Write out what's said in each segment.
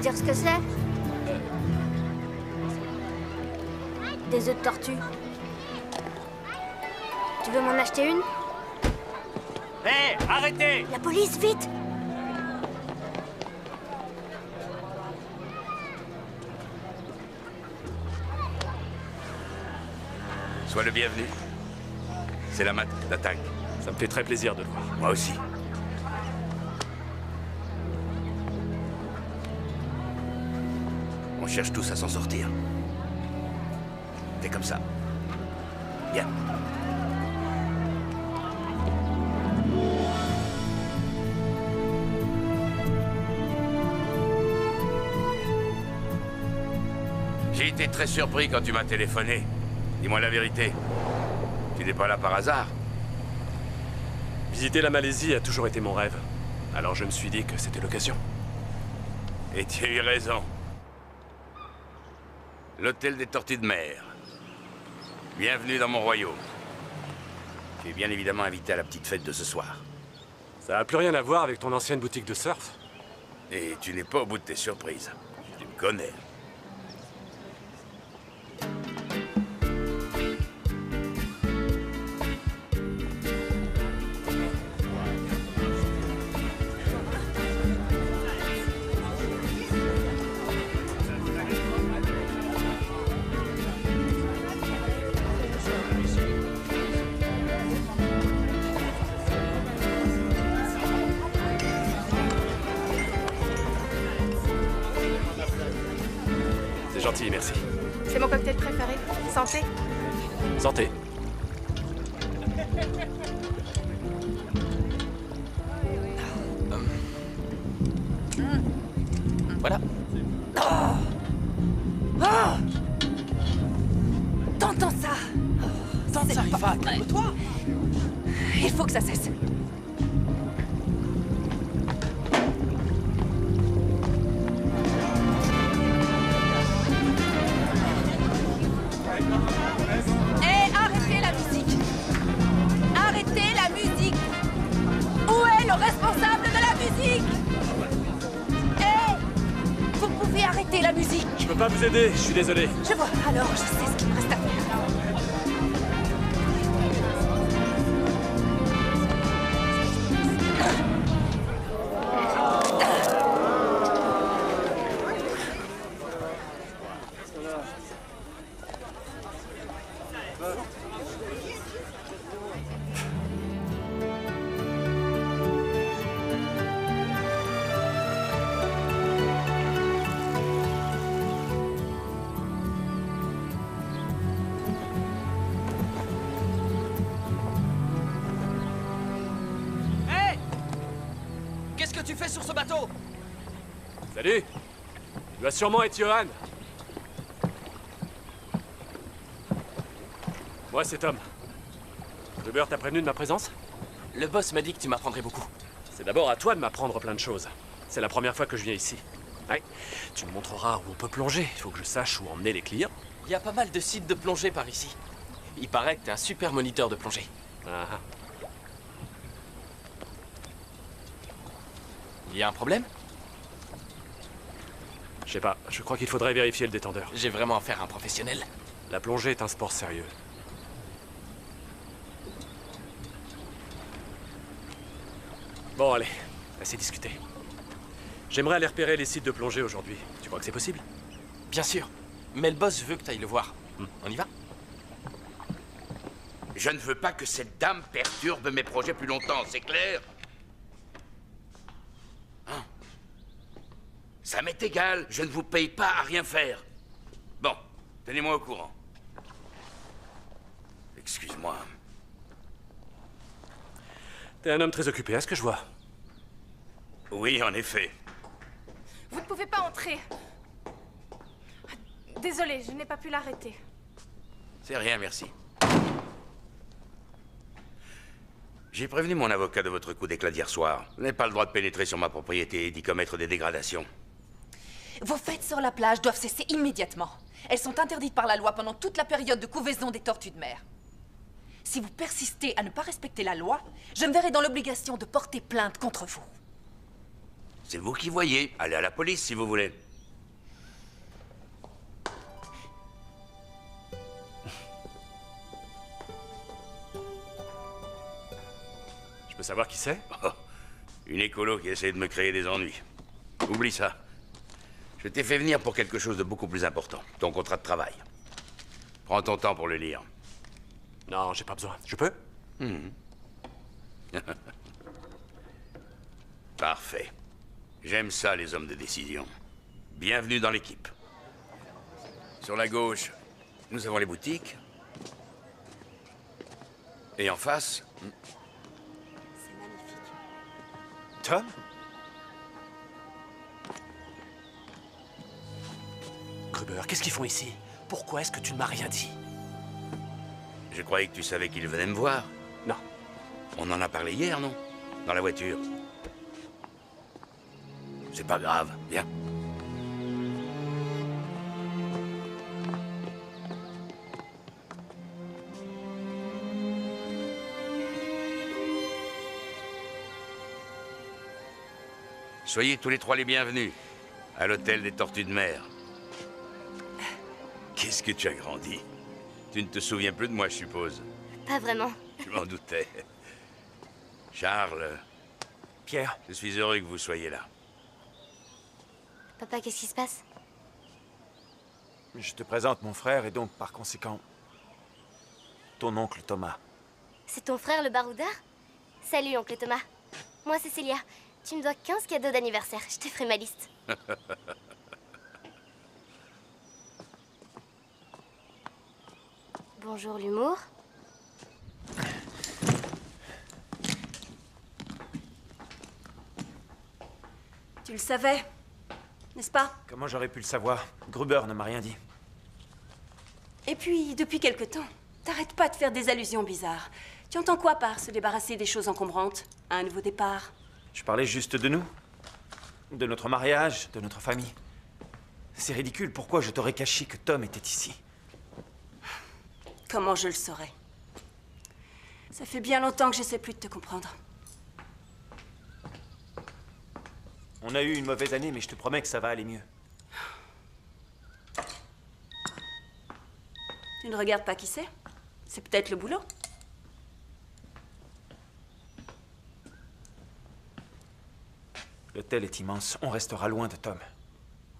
me dire ce que c'est? Des œufs de tortue. Tu veux m'en acheter une? Hé, arrêtez! La police, vite! Sois le bienvenu. C'est la mat d'attaque. Ça me fait très plaisir de te voir. Moi aussi. On cherche tous à s'en sortir. T'es comme ça. Bien. J'ai été très surpris quand tu m'as téléphoné. Dis-moi la vérité. Tu n'es pas là par hasard? Visiter la Malaisie a toujours été mon rêve. Alors je me suis dit que c'était l'occasion. Et tu as eu raison. L'hôtel des Tortues de Mer. Bienvenue dans mon royaume. Tu es bien évidemment invité à la petite fête de ce soir. Ça n'a plus rien à voir avec ton ancienne boutique de surf? Et tu n'es pas au bout de tes surprises. Tu me connais. C'est gentil, merci. C'est mon cocktail préféré. Santé. Santé. Voilà. T'entends ça? Tente ça, Rifa, calme-toi. Il faut que ça cesse. Hé, arrêtez la musique! Arrêtez la musique! Où est le responsable de la musique? Hé! Vous pouvez arrêter la musique! Je peux pas vous aider, je suis désolé. Je vois, alors je sais ce qu'il me reste à faire. Hé! Qu'est-ce que tu fais sur ce bateau? Salut! Tu dois sûrement être Johan. Moi, c'est Tom. Gruber t'a prévenu de ma présence? Le boss m'a dit que tu m'apprendrais beaucoup. C'est d'abord à toi de m'apprendre plein de choses. C'est la première fois que je viens ici. Ouais. Tu me montreras où on peut plonger. Il faut que je sache où emmener les clients. Il y a pas mal de sites de plongée par ici. Il paraît que t'es un super moniteur de plongée. Ah ah. Il y a un problème? Je sais pas, je crois qu'il faudrait vérifier le détendeur. J'ai vraiment affaire à un professionnel. La plongée est un sport sérieux. Bon, allez, assez discuté. J'aimerais aller repérer les sites de plongée aujourd'hui. Tu crois que c'est possible? Bien sûr. Mais le boss veut que t'ailles le voir. On y va? Je ne veux pas que cette dame perturbe mes projets plus longtemps, c'est clair? Hein? Ça m'est égal, je ne vous paye pas à rien faire. Bon, tenez-moi au courant. Excuse-moi. T'es un homme très occupé, à ce que je vois. Oui, en effet. Vous ne pouvez pas entrer. Désolée, je n'ai pas pu l'arrêter. C'est rien, merci. J'ai prévenu mon avocat de votre coup d'éclat d'hier soir. Vous n'avez pas le droit de pénétrer sur ma propriété et d'y commettre des dégradations. Vos fêtes sur la plage doivent cesser immédiatement. Elles sont interdites par la loi pendant toute la période de couvaison des tortues de mer. Si vous persistez à ne pas respecter la loi, je me verrai dans l'obligation de porter plainte contre vous. C'est vous qui voyez. Allez à la police si vous voulez. Je peux savoir qui c'est? Oh, une écolo qui essaie de me créer des ennuis. Oublie ça. Je t'ai fait venir pour quelque chose de beaucoup plus important. Ton contrat de travail. Prends ton temps pour le lire. Non, j'ai pas besoin. Je peux? Parfait. J'aime ça, les hommes de décision. Bienvenue dans l'équipe. Sur la gauche, nous avons les boutiques. Et en face, C'est magnifique. Tom? Gruber, qu'est-ce qu'ils font ici? Pourquoi est-ce que tu ne m'as rien dit? je croyais que tu savais qu'ils venaient me voir. Non. On en a parlé hier, non? Dans la voiture. C'est pas grave, viens. Soyez tous les trois les bienvenus à l'hôtel des Tortues de Mer. Qu'est-ce que tu as grandi? Tu ne te souviens plus de moi, je suppose. Pas vraiment. Je m'en doutais. Charles, Pierre, je suis heureux que vous soyez là. Papa, qu'est-ce qui se passe? je te présente mon frère et donc, par conséquent, ton oncle Thomas. C'est ton frère le baroudard? Salut, oncle Thomas. Moi, c'est Célia. Tu me dois 15 cadeaux d'anniversaire. Je te ferai ma liste. Bonjour, l'humour. Tu le savais, n'est-ce pas? Comment j'aurais pu le savoir? Gruber ne m'a rien dit. Et puis, depuis quelque temps, t'arrêtes pas de faire des allusions bizarres. Tu entends quoi par se débarrasser des choses encombrantes? Un nouveau départ? Je parlais juste de nous. De notre mariage, de notre famille. C'est ridicule, pourquoi je t'aurais caché que Tom était ici? Comment je le saurais? Ça fait bien longtemps que j'essaie plus de te comprendre. On a eu une mauvaise année, mais je te promets que ça va aller mieux. Tu ne regardes pas qui c'est? C'est peut-être le boulot? L'hôtel est immense, on restera loin de Tom.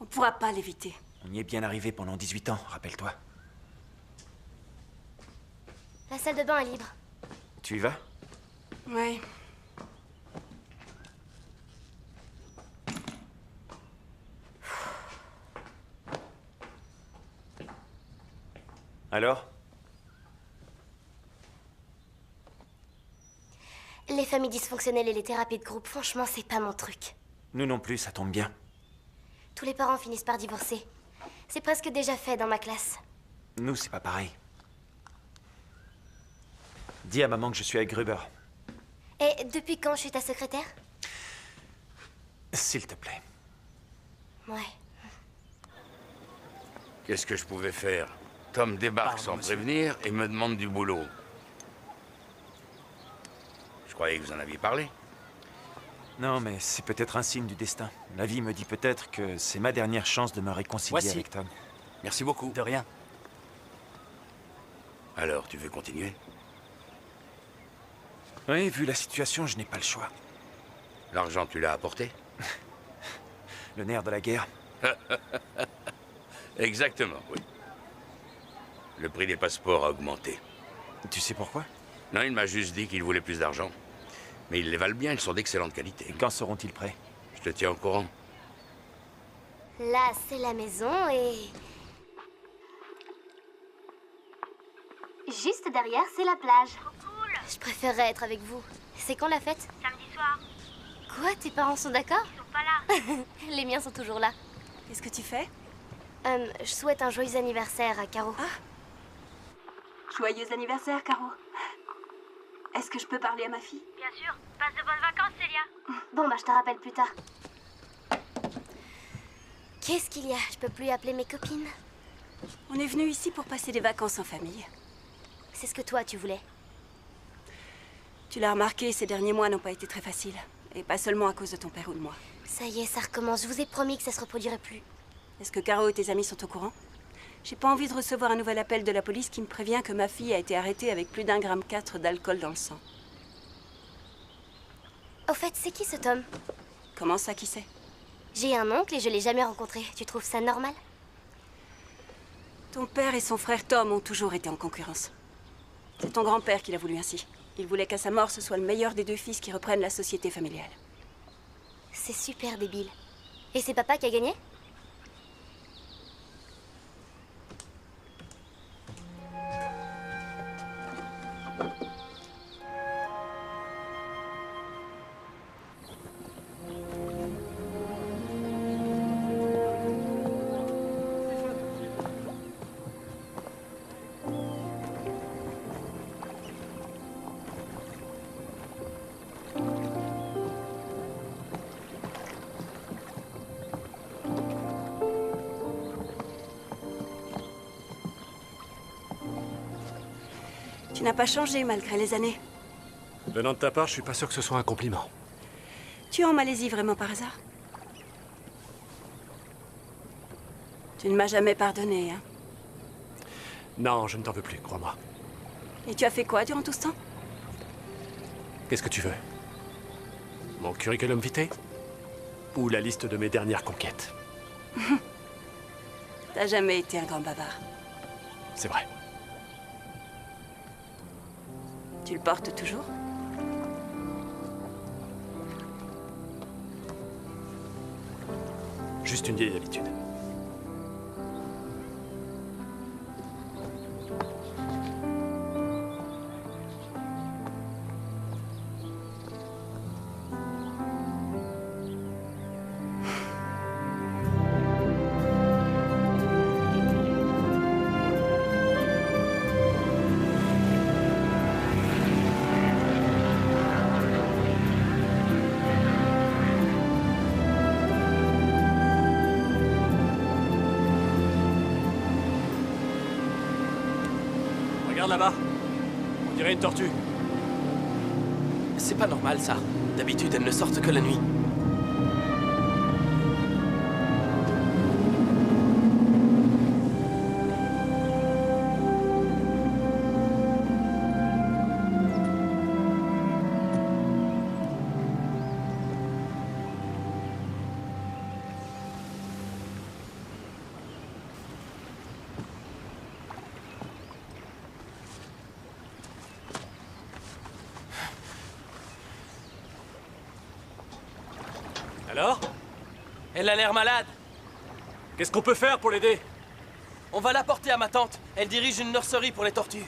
On pourra pas l'éviter. On y est bien arrivé pendant 18 ans, rappelle-toi. La salle de bain est libre. Tu y vas? Ouais. Alors? Les familles dysfonctionnelles et les thérapies de groupe, franchement, c'est pas mon truc. Nous non plus, ça tombe bien. Tous les parents finissent par divorcer. C'est presque déjà fait dans ma classe. Nous, c'est pas pareil. Dis à maman que je suis avec Gruber. Et depuis quand je suis ta secrétaire? S'il te plaît. Ouais. Qu'est-ce que je pouvais faire? Tom débarque sans prévenir et me demande du boulot. Je croyais que vous en aviez parlé. Non, mais c'est peut-être un signe du destin. La vie me dit peut-être que c'est ma dernière chance de me réconcilier Voici. avec Tom. Merci beaucoup. De rien. Alors, tu veux continuer? Oui, vu la situation, je n'ai pas le choix. L'argent, tu l'as apporté? Le nerf de la guerre. Exactement, oui. Le prix des passeports a augmenté. Tu sais pourquoi? Non, il m'a juste dit qu'il voulait plus d'argent. Mais ils les valent bien, ils sont d'excellente qualité. Et quand seront-ils prêts? Je te tiens au courant. Là, c'est la maison et... Juste derrière, c'est la plage. Je préférerais être avec vous. C'est quand la fête? Samedi soir. Quoi? Tes parents sont d'accord? Ils sont pas là. Les miens sont toujours là. Qu'est-ce que tu fais? Je souhaite un joyeux anniversaire à Caro. Joyeux anniversaire, Caro. Est-ce que je peux parler à ma fille? Bien sûr. Passe de bonnes vacances, Célia. Bon, bah, je te rappelle plus tard. Qu'est-ce qu'il y a? Je peux plus appeler mes copines. On est venu ici pour passer des vacances en famille. C'est ce que toi, tu voulais. Tu l'as remarqué, ces derniers mois n'ont pas été très faciles. Et pas seulement à cause de ton père ou de moi. Ça y est, ça recommence. Je vous ai promis que ça se reproduirait plus. Est-ce que Caro et tes amis sont au courant? J'ai pas envie de recevoir un nouvel appel de la police qui me prévient que ma fille a été arrêtée avec plus d'1,4 g d'alcool dans le sang. Au fait, c'est qui ce Tom? Comment ça, qui c'est? J'ai un oncle et je l'ai jamais rencontré. Tu trouves ça normal? Ton père et son frère Tom ont toujours été en concurrence. C'est ton grand-père qui l'a voulu ainsi. Il voulait qu'à sa mort, ce soit le meilleur des deux fils qui reprennent la société familiale. C'est super débile. Et c'est papa qui a gagné? Tu n'as pas changé malgré les années. Venant de ta part, je suis pas sûr que ce soit un compliment. Tu es en Malaisie vraiment par hasard? Tu ne m'as jamais pardonné, hein? Non, je ne t'en veux plus, crois-moi. Et tu as fait quoi durant tout ce temps? Qu'est-ce que tu veux? Mon curriculum vitae? Ou la liste de mes dernières conquêtes? T'as jamais été un grand bavard. C'est vrai. Tu le portes toujours? Juste une vieille habitude. Regarde là-bas. On dirait une tortue. C'est pas normal, ça. D'habitude, elles ne sortent que la nuit. Alors? Elle a l'air malade. Qu'est-ce qu'on peut faire pour l'aider? On va la porter à ma tante. Elle dirige une nurserie pour les tortues.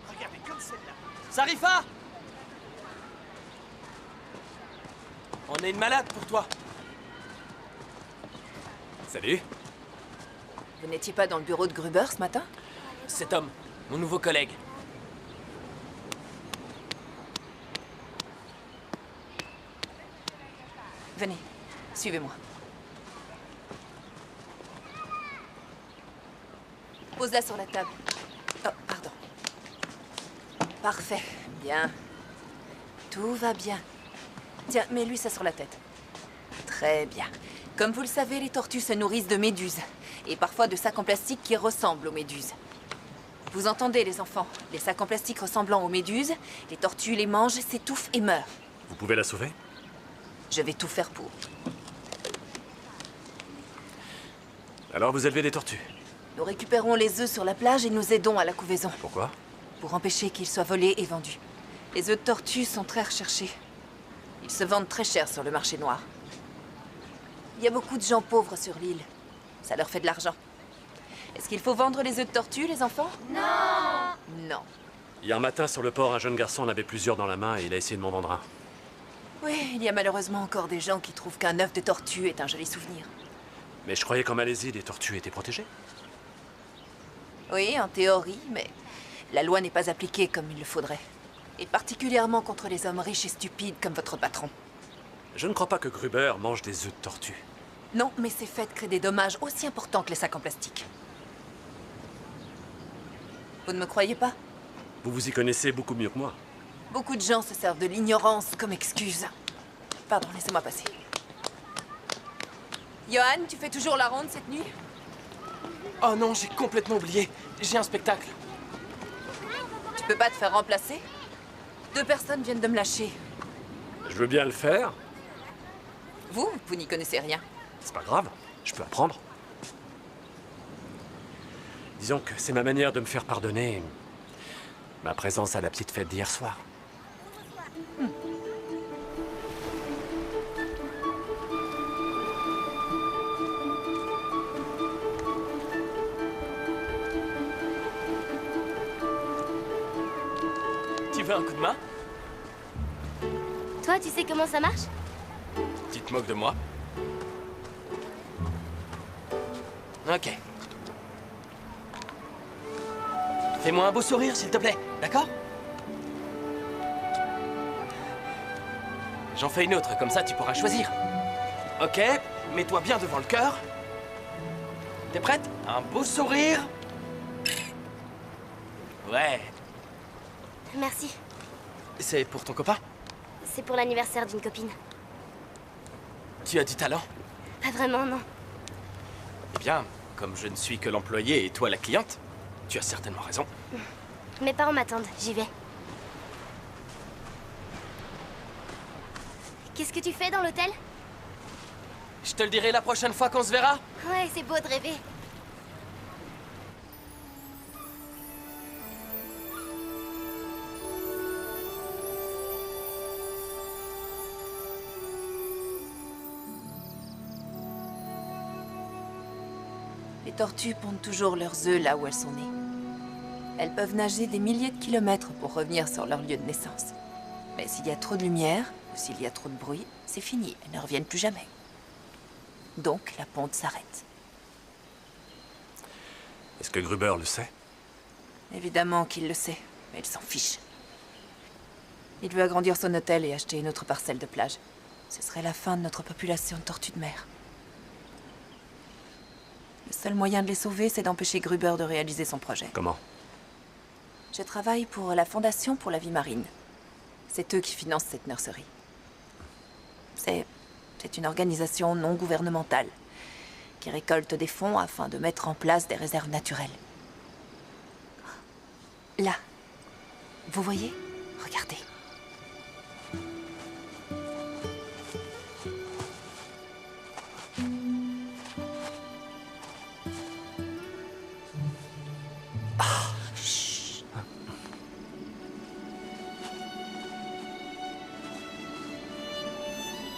Regardez comme celle-là. Sarifa! On est une malade pour toi. Salut. Vous n'étiez pas dans le bureau de Gruber ce matin? C'est Tom, mon nouveau collègue. Venez, suivez-moi. Pose-la sur la table. Oh, pardon. Parfait, bien. Tout va bien. Tiens, mets-lui ça sur la tête. Très bien. Comme vous le savez, les tortues se nourrissent de méduses. Et parfois de sacs en plastique qui ressemblent aux méduses. Vous entendez, les enfants? Les sacs en plastique ressemblant aux méduses, les tortues les mangent, s'étouffent et meurent. Vous pouvez la sauver? Je vais tout faire pour. Alors vous élevez des tortues? Nous récupérons les œufs sur la plage et nous aidons à la couvaison. Pourquoi? Pour empêcher qu'ils soient volés et vendus. Les œufs de tortue sont très recherchés. Ils se vendent très cher sur le marché noir. Il y a beaucoup de gens pauvres sur l'île. Ça leur fait de l'argent. Est-ce qu'il faut vendre les œufs de tortue, les enfants? Non! Non. Hier matin, sur le port, un jeune garçon en avait plusieurs dans la main et il a essayé de m'en vendre un. Oui, il y a malheureusement encore des gens qui trouvent qu'un œuf de tortue est un joli souvenir. Mais je croyais qu'en Malaisie, les tortues étaient protégées. Oui, en théorie, mais la loi n'est pas appliquée comme il le faudrait. Et particulièrement contre les hommes riches et stupides comme votre patron. Je ne crois pas que Gruber mange des œufs de tortue. Non, mais ces faits créent des dommages aussi importants que les sacs en plastique. Vous ne me croyez pas? Vous vous y connaissez beaucoup mieux que moi. Beaucoup de gens se servent de l'ignorance comme excuse. Pardon, laissez-moi passer. Johan, tu fais toujours la ronde cette nuit? Oh non, j'ai complètement oublié. J'ai un spectacle. Tu peux pas te faire remplacer? 2 personnes viennent de me lâcher. Je veux bien le faire. Vous n'y connaissez rien. C'est pas grave, je peux apprendre. Disons que c'est ma manière de me faire pardonner ma présence à la petite fête d'hier soir. Tu veux un coup de main? Toi, tu sais comment ça marche? Tu te moques de moi? Ok. Fais-moi un beau sourire, s'il te plaît, d'accord? J'en fais une autre, comme ça tu pourras choisir. Ok, mets-toi bien devant le cœur. T'es prête? Un beau sourire. Ouais. Merci. C'est pour ton copain? C'est pour l'anniversaire d'une copine. Tu as du talent. Pas vraiment, non. Eh bien, comme je ne suis que l'employé et toi la cliente, tu as certainement raison. Mes parents m'attendent, j'y vais. Qu'est-ce que tu fais dans l'hôtel? Je te le dirai la prochaine fois qu'on se verra. Ouais, c'est beau de rêver. Les tortues pondent toujours leurs œufs là où elles sont nées. Elles peuvent nager des milliers de kilomètres pour revenir sur leur lieu de naissance. Mais s'il y a trop de lumière, ou s'il y a trop de bruit, c'est fini, elles ne reviennent plus jamais. Donc la ponte s'arrête. Est-ce que Gruber le sait? Évidemment qu'il le sait, mais il s'en fiche. Il veut agrandir son hôtel et acheter une autre parcelle de plage. Ce serait la fin de notre population de tortues de mer. Le seul moyen de les sauver, c'est d'empêcher Gruber de réaliser son projet. Comment? Je travaille pour la Fondation pour la vie marine. C'est eux qui financent cette nurserie. C'est une organisation non gouvernementale qui récolte des fonds afin de mettre en place des réserves naturelles. Là, vous voyez? Regardez.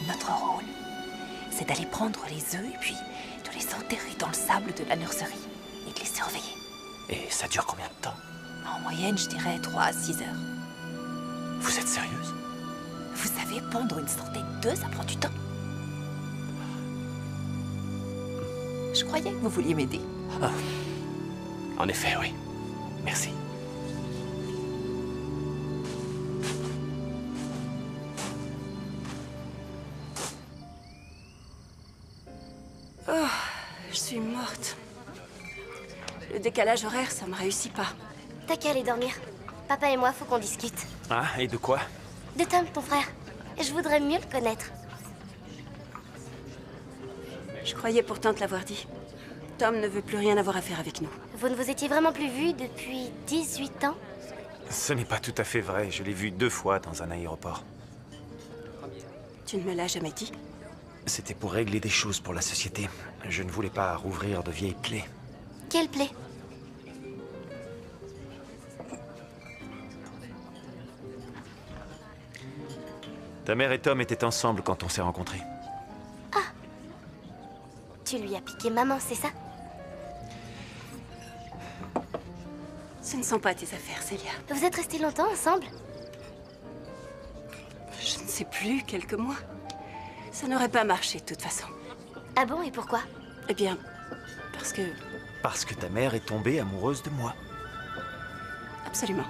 Notre rôle, c'est d'aller prendre les œufs et puis de les enterrer dans le sable de la nurserie et de les surveiller. Et ça dure combien de temps? En moyenne, je dirais 3 à 6 heures. Vous êtes sérieuse? Vous savez, pondre une centaine d'œufs, ça prend du temps. Je croyais que vous vouliez m'aider. Ah. En effet, oui. Merci. Oh, je suis morte. Le décalage horaire, ça me réussit pas. T'as qu'à aller dormir. Papa et moi, faut qu'on discute. Ah, et de quoi? De Tom, ton frère. Je voudrais mieux le connaître. Je croyais pourtant te l'avoir dit. Tom ne veut plus rien avoir à faire avec nous. Vous ne vous étiez vraiment plus vus depuis 18 ans? Ce n'est pas tout à fait vrai. Je l'ai vu 2 fois dans un aéroport. Tu ne me l'as jamais dit? C'était pour régler des choses pour la société. Je ne voulais pas rouvrir de vieilles plaies. Quelle plaie? Ta mère et Tom étaient ensemble quand on s'est rencontrés. Tu lui as piqué maman, c'est ça? Ce ne sont pas tes affaires, Célia. Vous êtes restés longtemps ensemble? Je ne sais plus, quelques mois. Ça n'aurait pas marché de toute façon. Ah bon, et pourquoi? Eh bien, parce que... Parce que ta mère est tombée amoureuse de moi. Absolument.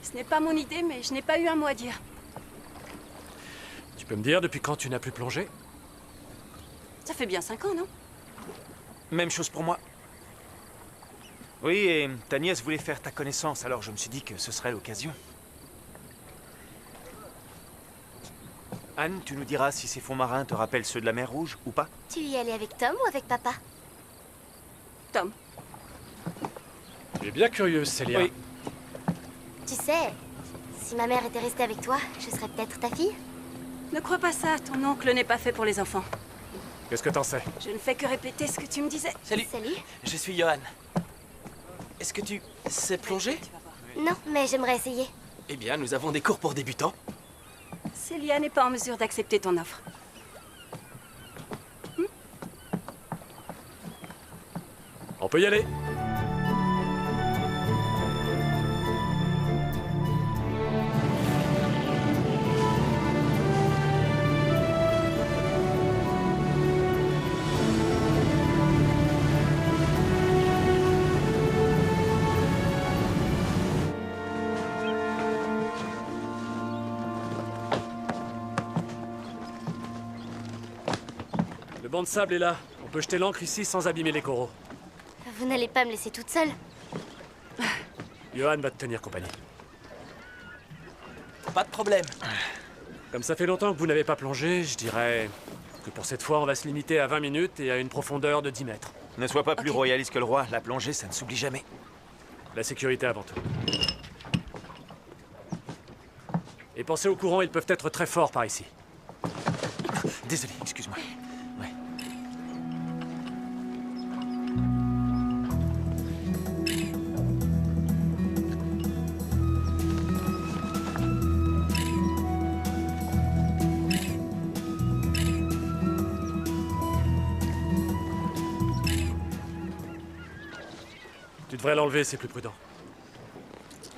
Ce n'est pas mon idée, mais je n'ai pas eu un mot à dire. Tu peux me dire depuis quand tu n'as plus plongé? Ça fait bien 5 ans, non? Même chose pour moi. Oui, et ta nièce voulait faire ta connaissance, alors je me suis dit que ce serait l'occasion. Anne, tu nous diras si ces fonds marins te rappellent ceux de la mer Rouge ou pas? Tu y es allée avec Tom ou avec papa? Tom. Tu es bien curieuse, Célia. Oui. Tu sais, si ma mère était restée avec toi, je serais peut-être ta fille. Ne crois pas ça, ton oncle n'est pas fait pour les enfants. Qu'est-ce que t'en sais? Je ne fais que répéter ce que tu me disais. Salut. Salut. Je suis Johan. Est-ce que tu sais plonger? Non, mais j'aimerais essayer. Eh bien, nous avons des cours pour débutants. Célia n'est pas en mesure d'accepter ton offre. On peut y aller. Le banc de sable est là. On peut jeter l'ancre ici sans abîmer les coraux. Vous n'allez pas me laisser toute seule? Johan va te tenir compagnie. Pas de problème. Comme ça fait longtemps que vous n'avez pas plongé, je dirais que pour cette fois, on va se limiter à 20 minutes et à une profondeur de 10 mètres. Ne sois pas plus royaliste que le roi. La plongée, ça ne s'oublie jamais. La sécurité avant tout. Et pensez aux courants, ils peuvent être très forts par ici. Désolé, excuse-moi. Ouais. Tu devrais l'enlever, c'est plus prudent.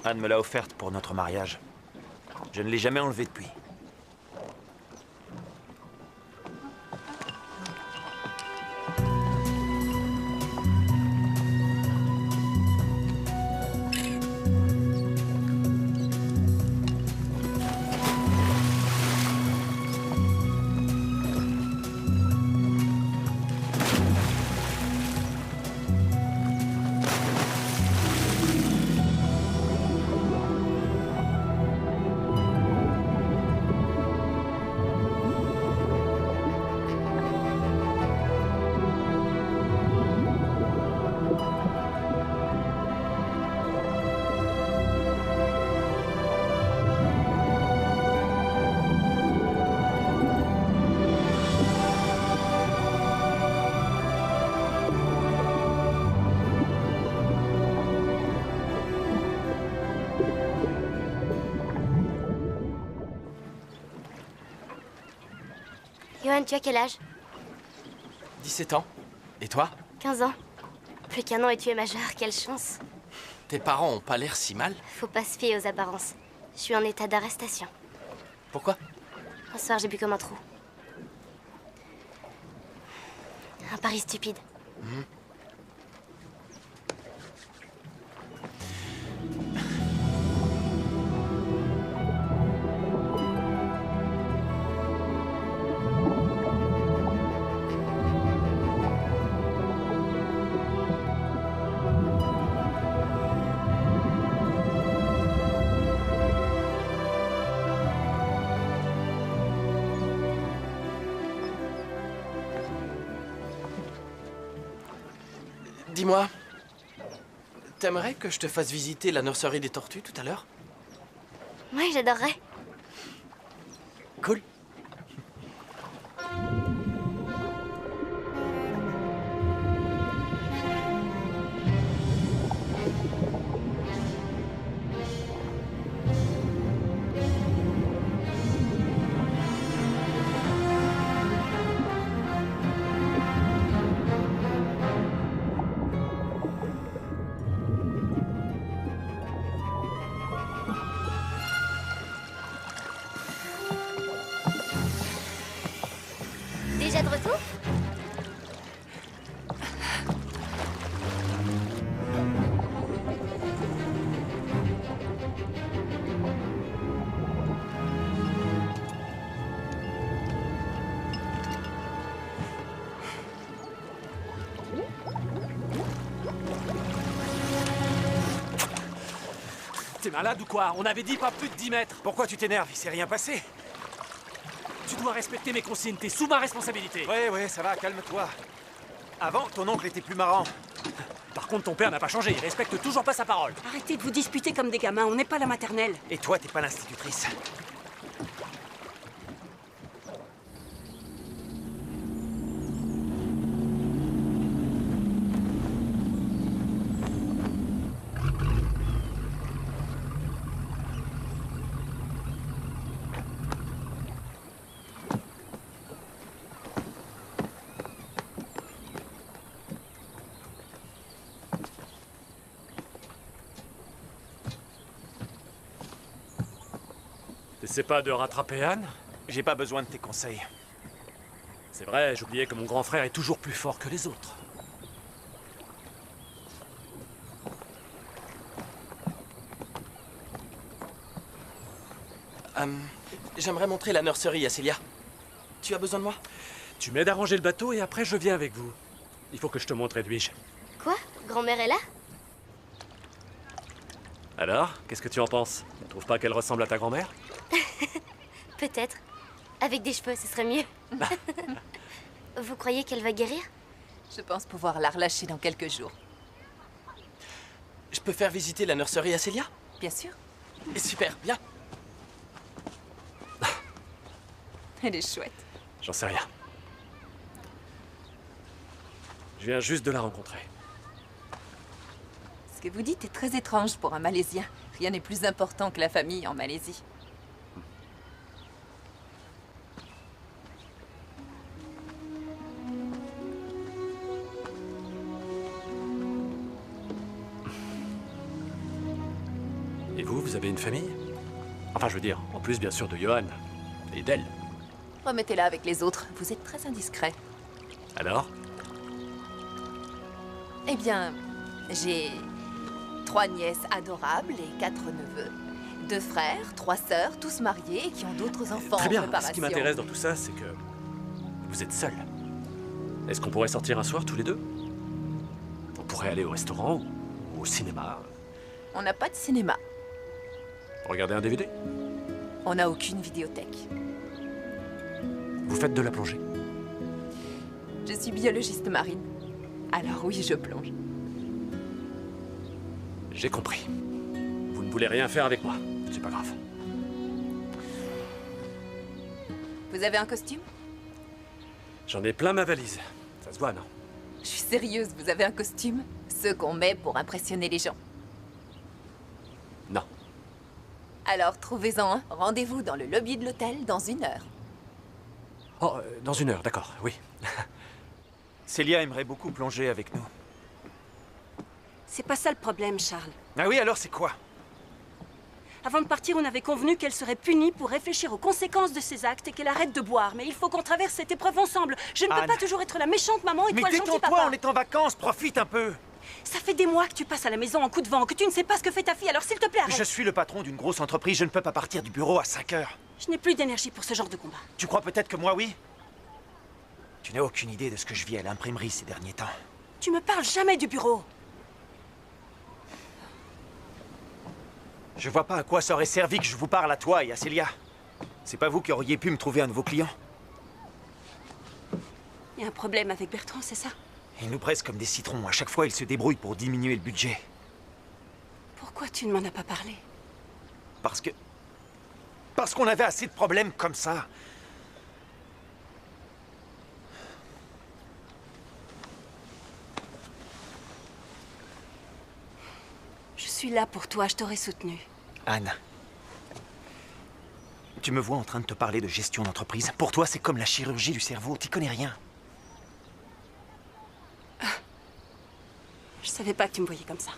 Anne me l'a offerte pour notre mariage. Je ne l'ai jamais enlevée depuis. Johan, tu as quel âge? 17 ans. Et toi? 15 ans. Plus qu'un an et tu es majeur, quelle chance. Tes parents ont pas l'air si mal. Faut pas se fier aux apparences. Je suis en état d'arrestation. Pourquoi? Un soir, j'ai bu comme un trou. Un pari stupide. Dis-moi, t'aimerais que je te fasse visiter la nurserie des tortues tout à l'heure? Oui, j'adorerais. Cool. Déjà de retour? T'es malade ou quoi? On avait dit pas plus de 10 mètres. Pourquoi tu t'énerves? Il s'est rien passé. Tu dois respecter mes consignes, t'es sous ma responsabilité. Ouais, ça va, calme-toi. Avant, ton oncle était plus marrant. Par contre, ton père n'a pas changé, il respecte toujours pas sa parole. Arrêtez de vous disputer comme des gamins, on n'est pas la maternelle. Et toi, t'es pas l'institutrice. T'essaies pas de rattraper Anne? J'ai pas besoin de tes conseils. C'est vrai, j'oubliais que mon grand frère est toujours plus fort que les autres. J'aimerais montrer la nurserie à Célia. Tu as besoin de moi? Tu m'aides à ranger le bateau et après je viens avec vous. Il faut que je te montre Edwige. Quoi? Grand-mère est là? Alors, qu'est-ce que tu en penses? Tu trouves pas qu'elle ressemble à ta grand-mère? Peut-être. Avec des cheveux, ce serait mieux. Vous croyez qu'elle va guérir? Je pense pouvoir la relâcher dans quelques jours. Je peux faire visiter la nurserie à Célia? Bien sûr. Super, bien. Elle est chouette. J'en sais rien. Je viens juste de la rencontrer. Ce que vous dites est très étrange pour un Malaisien. Rien n'est plus important que la famille en Malaisie. Et vous avez une famille? Enfin, je veux dire, en plus bien sûr de Johan et d'elle. Remettez-la avec les autres. Vous êtes très indiscret. Alors? Eh bien, j'ai 3 nièces adorables et 4 neveux. 2 frères, 3 sœurs, tous mariés et qui ont d'autres enfants Très bien. en préparation. Ce qui m'intéresse dans tout ça, c'est que vous êtes seuls. Est-ce qu'on pourrait sortir un soir tous les deux? On pourrait aller au restaurant ou au cinéma. On n'a pas de cinéma. Regarder un DVD. On n'a aucune vidéothèque. Vous faites de la plongée? Je suis biologiste marine. Alors oui, je plonge. J'ai compris. Vous ne voulez rien faire avec moi. C'est pas grave. Vous avez un costume? J'en ai plein ma valise. Ça se voit, non? Je suis sérieuse, vous avez un costume? Ceux qu'on met pour impressionner les gens. Non. Alors trouvez-en un. Rendez-vous dans le lobby de l'hôtel dans 1 heure. Oh, dans 1 heure, d'accord, oui. Célia aimerait beaucoup plonger avec nous. C'est pas ça le problème, Charles. Ah oui, alors c'est quoi? Avant de partir, on avait convenu qu'elle serait punie pour réfléchir aux conséquences de ses actes et qu'elle arrête de boire. Mais il faut qu'on traverse cette épreuve ensemble. Je ne peux Anne. pas toujours être la méchante maman et Mais toi le gentil détends-toi, papa. on est en vacances, profite un peu. Ça fait des mois que tu passes à la maison en coup de vent, que tu ne sais pas ce que fait ta fille, alors s'il te plaît, arrête. Je suis le patron d'une grosse entreprise, je ne peux pas partir du bureau à 5 heures. Je n'ai plus d'énergie pour ce genre de combat. Tu crois peut-être que moi, oui? Tu n'as aucune idée de ce que je vis à l'imprimerie ces derniers temps. Tu me parles jamais du bureau. Je vois pas à quoi ça aurait servi que je vous parle à toi et à Célia. C'est pas vous qui auriez pu me trouver un nouveau client. Il y a un problème avec Bertrand, c'est ça? Il nous presse comme des citrons. À chaque fois, il se débrouille pour diminuer le budget. Pourquoi tu ne m'en as pas parlé? Parce qu'on avait assez de problèmes comme ça. Je suis là pour toi, je t'aurais soutenu. Anne, tu me vois en train de te parler de gestion d'entreprise. Pour toi, c'est comme la chirurgie du cerveau. T'y connais rien. Je savais pas que tu me voyais comme ça.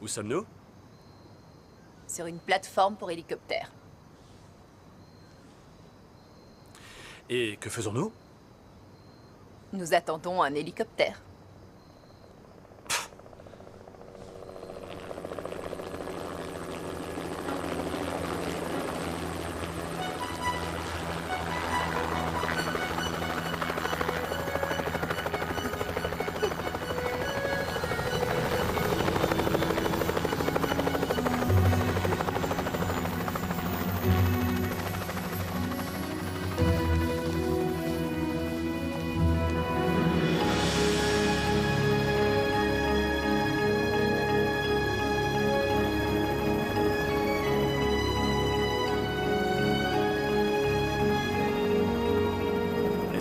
Où sommes-nous? Sur une plateforme pour hélicoptère. Et que faisons-nous? Nous attendons un hélicoptère.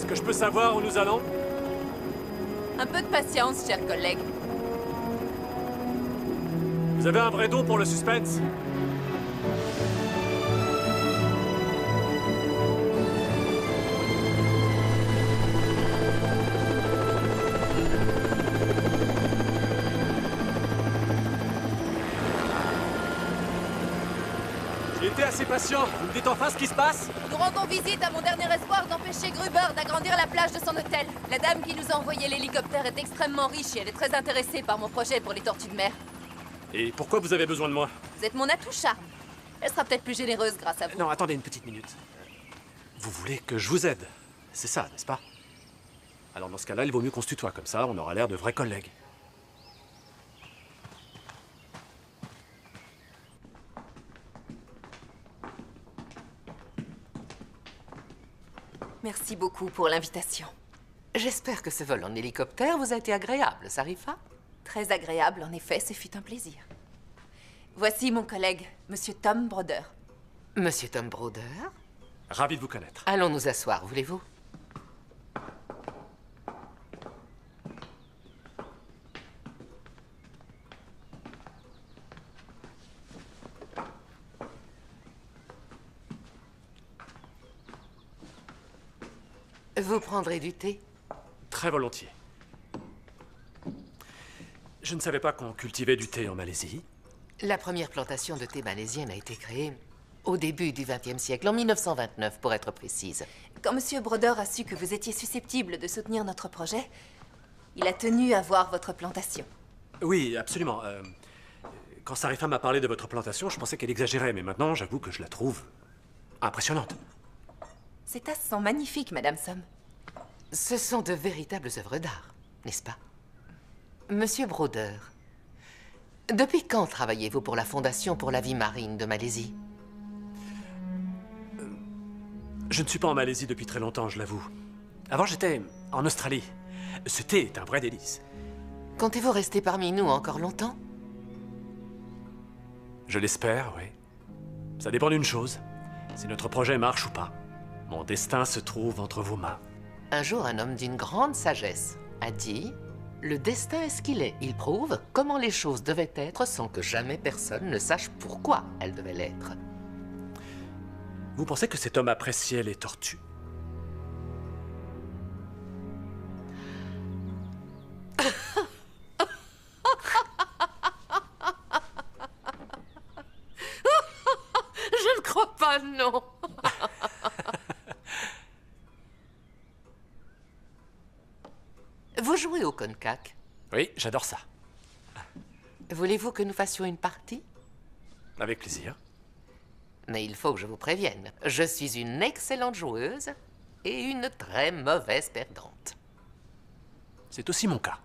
que je peux savoir où nous allons? Un peu de patience, cher collègue. Vous avez un vrai don pour le suspense? J'ai été assez patient. Vous me dites enfin ce qui se passe? Nous rendons visite à mon dernier espoir d'empêcher Gruber d'agrandir la plage de son hôtel. La dame qui nous a envoyé l'hélicoptère est extrêmement riche et elle est très intéressée par mon projet pour les tortues de mer. Et pourquoi vous avez besoin de moi? Vous êtes mon atout charme. Elle sera peut-être plus généreuse grâce à vous. Non, attendez une petite minute. Vous voulez que je vous aide? C'est ça, n'est-ce pas? Alors dans ce cas-là, il vaut mieux qu'on se tutoie, comme ça on aura l'air de vrais collègues. Merci beaucoup pour l'invitation. J'espère que ce vol en hélicoptère vous a été agréable, Sarifa. Très agréable, en effet, ce fut un plaisir. Voici mon collègue, Monsieur Tom Broder. Monsieur Tom Broder? Ravi de vous connaître. Allons nous asseoir, voulez-vous? Vous prendrez du thé? Très volontiers. Je ne savais pas qu'on cultivait du thé en Malaisie. La première plantation de thé malaisienne a été créée au début du XXe siècle, en 1929 pour être précise. Quand Monsieur Broder a su que vous étiez susceptible de soutenir notre projet, il a tenu à voir votre plantation. Oui, absolument. Quand Sarifa m'a parlé de votre plantation, je pensais qu'elle exagérait, mais maintenant, j'avoue que je la trouve impressionnante. Ces tasses sont magnifiques, Madame Somme. Ce sont de véritables œuvres d'art, n'est-ce pas? Monsieur Broder, depuis quand travaillez-vous pour la Fondation pour la vie marine de Malaisie? Je ne suis pas en Malaisie depuis très longtemps, je l'avoue. Avant, j'étais en Australie. Ce thé est un vrai délice. Comptez-vous rester parmi nous encore longtemps? Je l'espère, oui. Ça dépend d'une chose. Si notre projet marche ou pas. Mon destin se trouve entre vos mains. Un jour, un homme d'une grande sagesse a dit « Le destin est ce qu'il est. Il prouve comment les choses devaient être sans que jamais personne ne sache pourquoi elles devaient l'être. » Vous pensez que cet homme appréciait les tortues? Je ne crois pas, non. Vous jouez au konjac? Oui, j'adore ça. Voulez-vous que nous fassions une partie? Avec plaisir. Mais il faut que je vous prévienne. Je suis une excellente joueuse et une très mauvaise perdante. C'est aussi mon cas.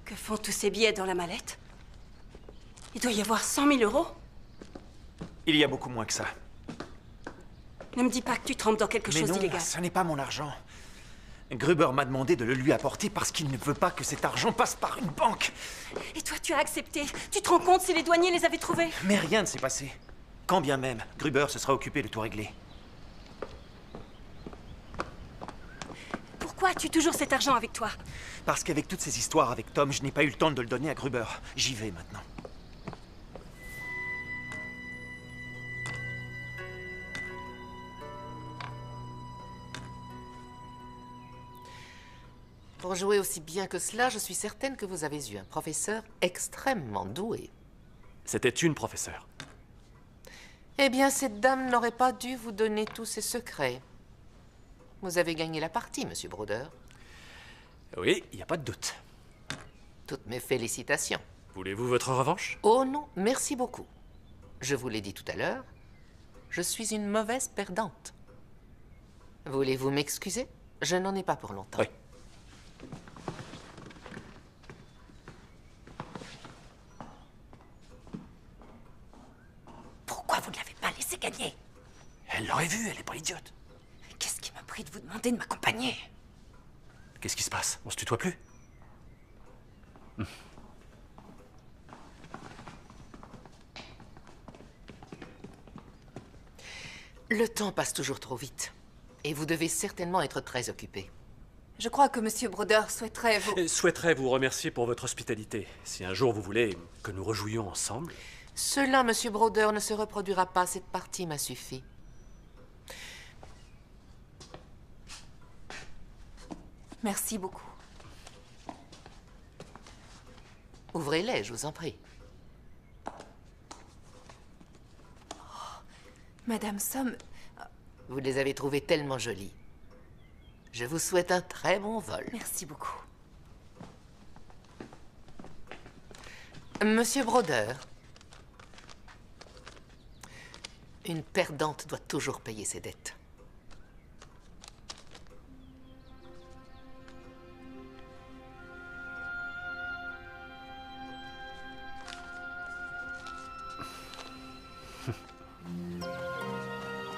Que font tous ces billets dans la mallette? Il doit y avoir 100 000 euros. Il y a beaucoup moins que ça. Ne me dis pas que tu trempes dans quelque Mais chose non, d'illégal. ce n'est pas mon argent. Gruber m'a demandé de le lui apporter parce qu'il ne veut pas que cet argent passe par une banque. Et toi, tu as accepté. Tu te rends compte si les douaniers les avaient trouvés? Mais rien ne s'est passé. Quand bien même, Gruber se sera occupé de tout régler. Pourquoi as-tu toujours cet argent avec toi? Parce qu'avec toutes ces histoires avec Tom, je n'ai pas eu le temps de le donner à Gruber. J'y vais maintenant. Pour jouer aussi bien que cela, je suis certaine que vous avez eu un professeur extrêmement doué. C'était une professeure. Eh bien, cette dame n'aurait pas dû vous donner tous ses secrets. Vous avez gagné la partie, Monsieur Broder. Oui, il n'y a pas de doute. Toutes mes félicitations. Voulez-vous votre revanche? Oh non, merci beaucoup. Je vous l'ai dit tout à l'heure, je suis une mauvaise perdante. Voulez-vous m'excuser? Je n'en ai pas pour longtemps. Oui. m'accompagner. Elle l'aurait vu, elle est pas idiote. Qu'est-ce qui m'a pris de vous demander de m'accompagner? Qu'est-ce qui se passe? On se tutoie plus? Le temps passe toujours trop vite. Et vous devez certainement être très occupé. Je crois que Monsieur Broder souhaiterait vous... Souhaiterais vous remercier pour votre hospitalité. Si un jour vous voulez que nous rejouions ensemble... Cela, Monsieur Broder, ne se reproduira pas. Cette partie m'a suffi. Merci beaucoup. Ouvrez-les, je vous en prie. Madame Somme... Vous les avez trouvées tellement jolies. Je vous souhaite un très bon vol. Merci beaucoup. Monsieur Broder, une perdante doit toujours payer ses dettes.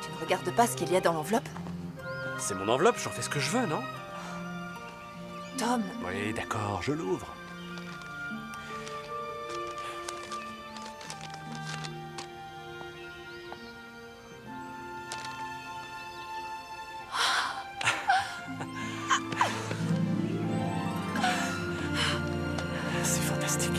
Tu ne regardes pas ce qu'il y a dans l'enveloppe? C'est mon enveloppe, j'en fais ce que je veux, non? Tom... Oui, d'accord, je l'ouvre. C'est fantastique.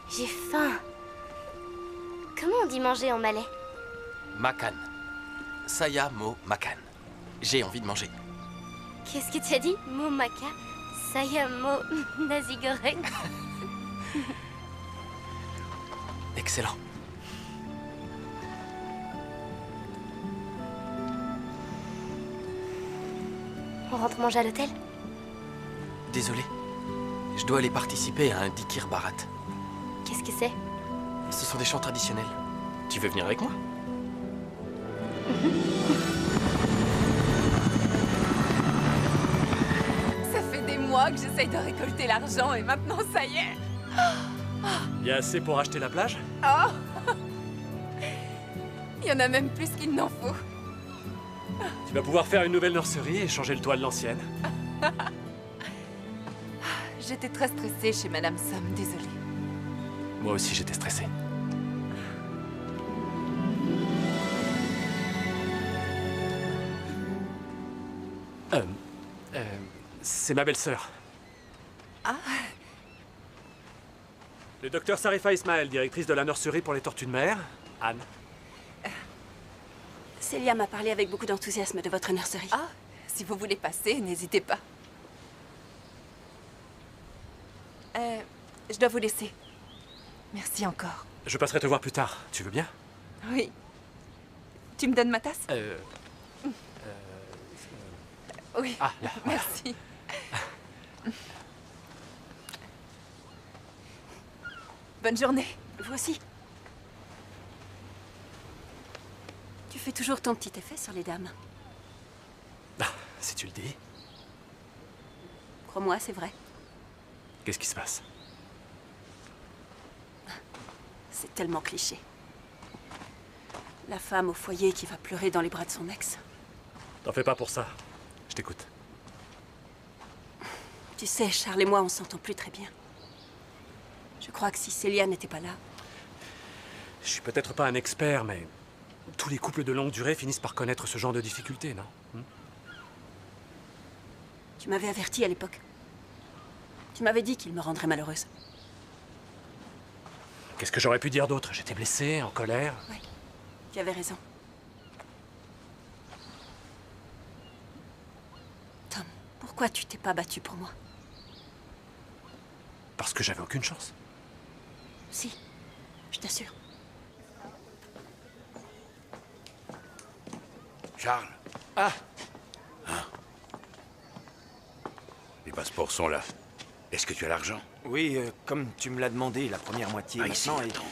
J'ai faim. Comment on dit manger en malais? Makan. Saya mo makan. J'ai envie de manger. Qu'est-ce que tu as dit? Mo maka? Saya mo nasi goreng? Excellent. On rentre manger à l'hôtel? Désolé. Je dois aller participer à un dikir barat. Qu'est-ce que c'est? Ce sont des chants traditionnels. Tu veux venir avec moi? Ça fait des mois que j'essaye de récolter l'argent et maintenant ça y est. Il y a assez pour acheter la plage? Oh! Il y en a même plus qu'il n'en faut. Tu vas pouvoir faire une nouvelle nurserie et changer le toit de l'ancienne. J'étais très stressée chez Madame Somme, désolée. Moi aussi, j'étais stressé. C'est ma belle-sœur. Ah. Le docteur Sarifa Ismaël, directrice de la nurserie pour les tortues de mer. Anne. Célia m'a parlé avec beaucoup d'enthousiasme de votre nurserie. Ah, si vous voulez passer, n'hésitez pas. Je dois vous laisser. Merci encore. Je passerai te voir plus tard. Tu veux bien? Oui. Tu me donnes ma tasse? Oui. Ah, là, voilà. Merci. Bonne journée. Vous aussi. Tu fais toujours ton petit effet sur les dames. Ah, si tu le dis. Crois-moi, c'est vrai. Qu'est-ce qui se passe? C'est tellement cliché. La femme au foyer qui va pleurer dans les bras de son ex. T'en fais pas pour ça. Je t'écoute. Tu sais, Charles et moi, on s'entend plus très bien. Je crois que si Célia n'était pas là... Je suis peut-être pas un expert, mais tous les couples de longue durée finissent par connaître ce genre de difficultés, non? Tu m'avais averti à l'époque. Tu m'avais dit qu'il me rendrait malheureuse. Qu'est-ce que j'aurais pu dire d'autre? J'étais blessée, en colère. Oui, tu avais raison. Pourquoi tu t'es pas battu pour moi? Parce que j'avais aucune chance. Si, je t'assure. Charles. Ah. Les passeports sont là. Est-ce que tu as l'argent? Oui, comme tu me l'as demandé, la première moitié Ici, maintenant. attends.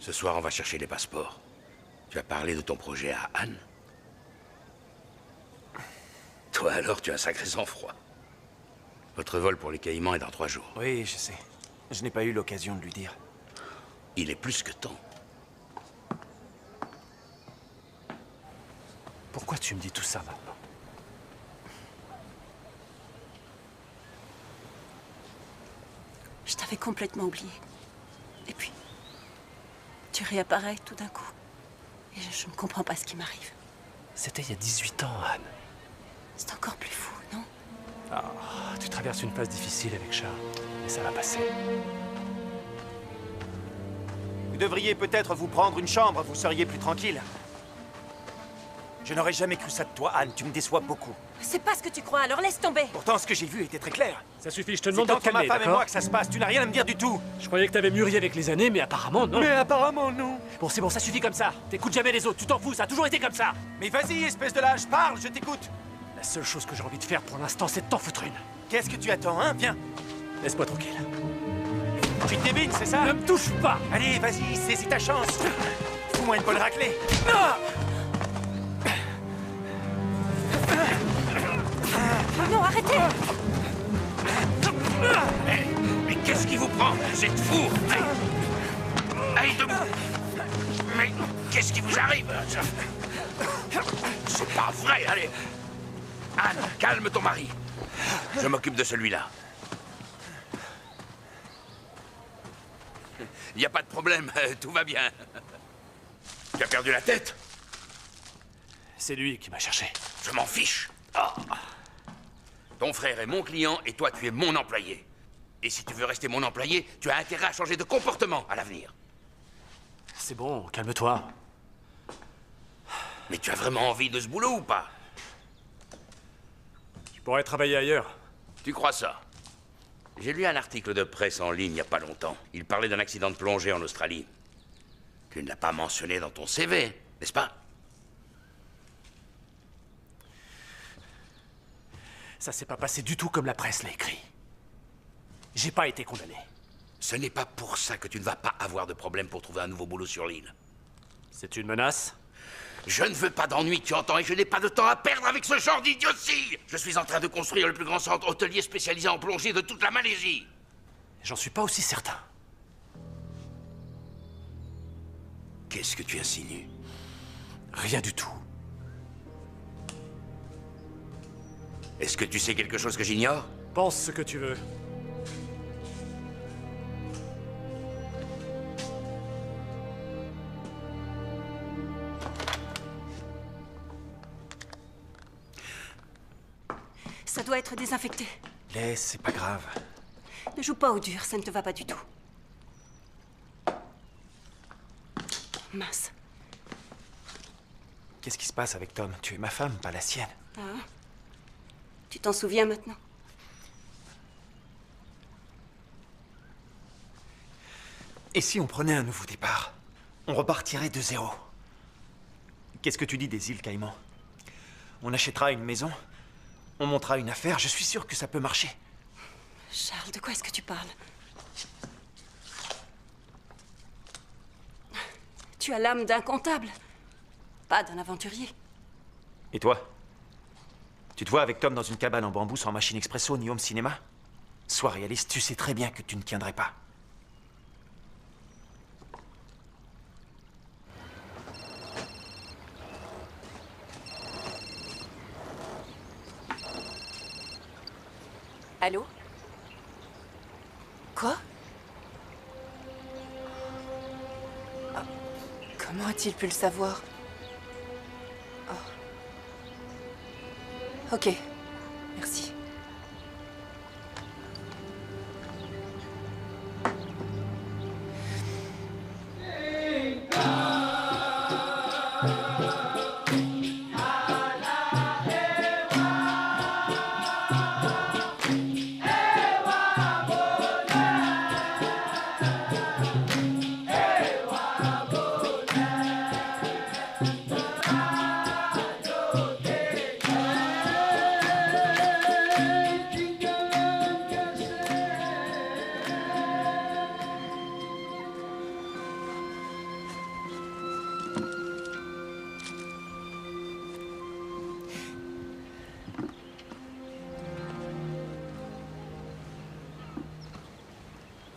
Ce soir, on va chercher les passeports. Tu as parlé de ton projet à Anne? Toi alors, tu as un sacré sang-froid. Votre vol pour les Caïmans est dans 3 jours. Oui, je sais. Je n'ai pas eu l'occasion de lui dire. Il est plus que temps. Pourquoi tu me dis tout ça maintenant? Je t'avais complètement oublié. Et puis, tu réapparais tout d'un coup. Et je ne comprends pas ce qui m'arrive. C'était il y a 18 ans, Anne. C'est encore plus fou, non? Ah, tu traverses une phase difficile avec Charles, mais ça va passer. Vous devriez peut-être vous prendre une chambre, vous seriez plus tranquille. Je n'aurais jamais cru ça de toi, Anne. Tu me déçois beaucoup. C'est pas ce que tu crois, alors laisse tomber. Pourtant, ce que j'ai vu était très clair. Ça suffit, je te C'est demande de te entre ma calmer, femme et d'accord? moi que ça se passe. Tu n'as rien à me dire du tout. Je croyais que t'avais mûri avec les années, mais apparemment non. Mais apparemment, non. Bon, c'est bon, ça suffit comme ça. T'écoutes jamais les autres, tu t'en fous, ça a toujours été comme ça. Mais vas-y, espèce de lâche, parle, je t'écoute. La seule chose que j'ai envie de faire pour l'instant, c'est de t'en foutre une. Qu'est-ce que tu attends, hein? Viens. Laisse-moi tranquille. Tu te débines, c'est ça? Ne me touche pas. Allez, vas-y, saisis ta chance. Fous-moi une bonne raclée. Ah! Non, arrêtez! Mais qu'est-ce qui vous prend? Vous êtes fous! Allez, debout! Mais qu'est-ce qui vous arrive? C'est pas vrai, allez! Anne, calme ton mari. Je m'occupe de celui-là. Il n'y a pas de problème, tout va bien. Tu as perdu la tête? C'est lui qui m'a cherché. Je m'en fiche. Ah. Ton frère est mon client et toi, tu es mon employé. Et si tu veux rester mon employé, tu as intérêt à changer de comportement à l'avenir. C'est bon, calme-toi. Mais tu as vraiment envie de ce boulot ou pas? Tu pourrais travailler ailleurs. Tu crois ça? J'ai lu un article de presse en ligne il n'y a pas longtemps. Il parlait d'un accident de plongée en Australie. Tu ne l'as pas mentionné dans ton CV, n'est-ce pas? Ça s'est pas passé du tout comme la presse l'a écrit. J'ai pas été condamné. Ce n'est pas pour ça que tu ne vas pas avoir de problème pour trouver un nouveau boulot sur l'île. C'est une menace? Je ne veux pas d'ennui, tu entends, et je n'ai pas de temps à perdre avec ce genre d'idiotie. Je suis en train de construire le plus grand centre hôtelier spécialisé en plongée de toute la Malaisie. J'en suis pas aussi certain. Qu'est-ce que tu insinues? Rien du tout. Est-ce que tu sais quelque chose que j'ignore? Pense ce que tu veux. Ça doit être désinfecté. Laisse, c'est pas grave. Ne joue pas au dur, ça ne te va pas du tout. Mince. Qu'est-ce qui se passe avec Tom? Tu es ma femme, pas la sienne. Ah. Tu t'en souviens maintenant? Et si on prenait un nouveau départ? On repartirait de zéro. Qu'est-ce que tu dis des îles Caïmans? On achètera une maison? On montera une affaire? Je suis sûr que ça peut marcher. Charles, de quoi est-ce que tu parles? Tu as l'âme d'un comptable, pas d'un aventurier. Et toi? Tu te vois avec Tom dans une cabane en bambou sans machine expresso ni home cinéma? Sois réaliste, tu sais très bien que tu ne tiendrais pas. Allô? Quoi? Ah, comment a-t-il pu le savoir? Oh. Ok, merci.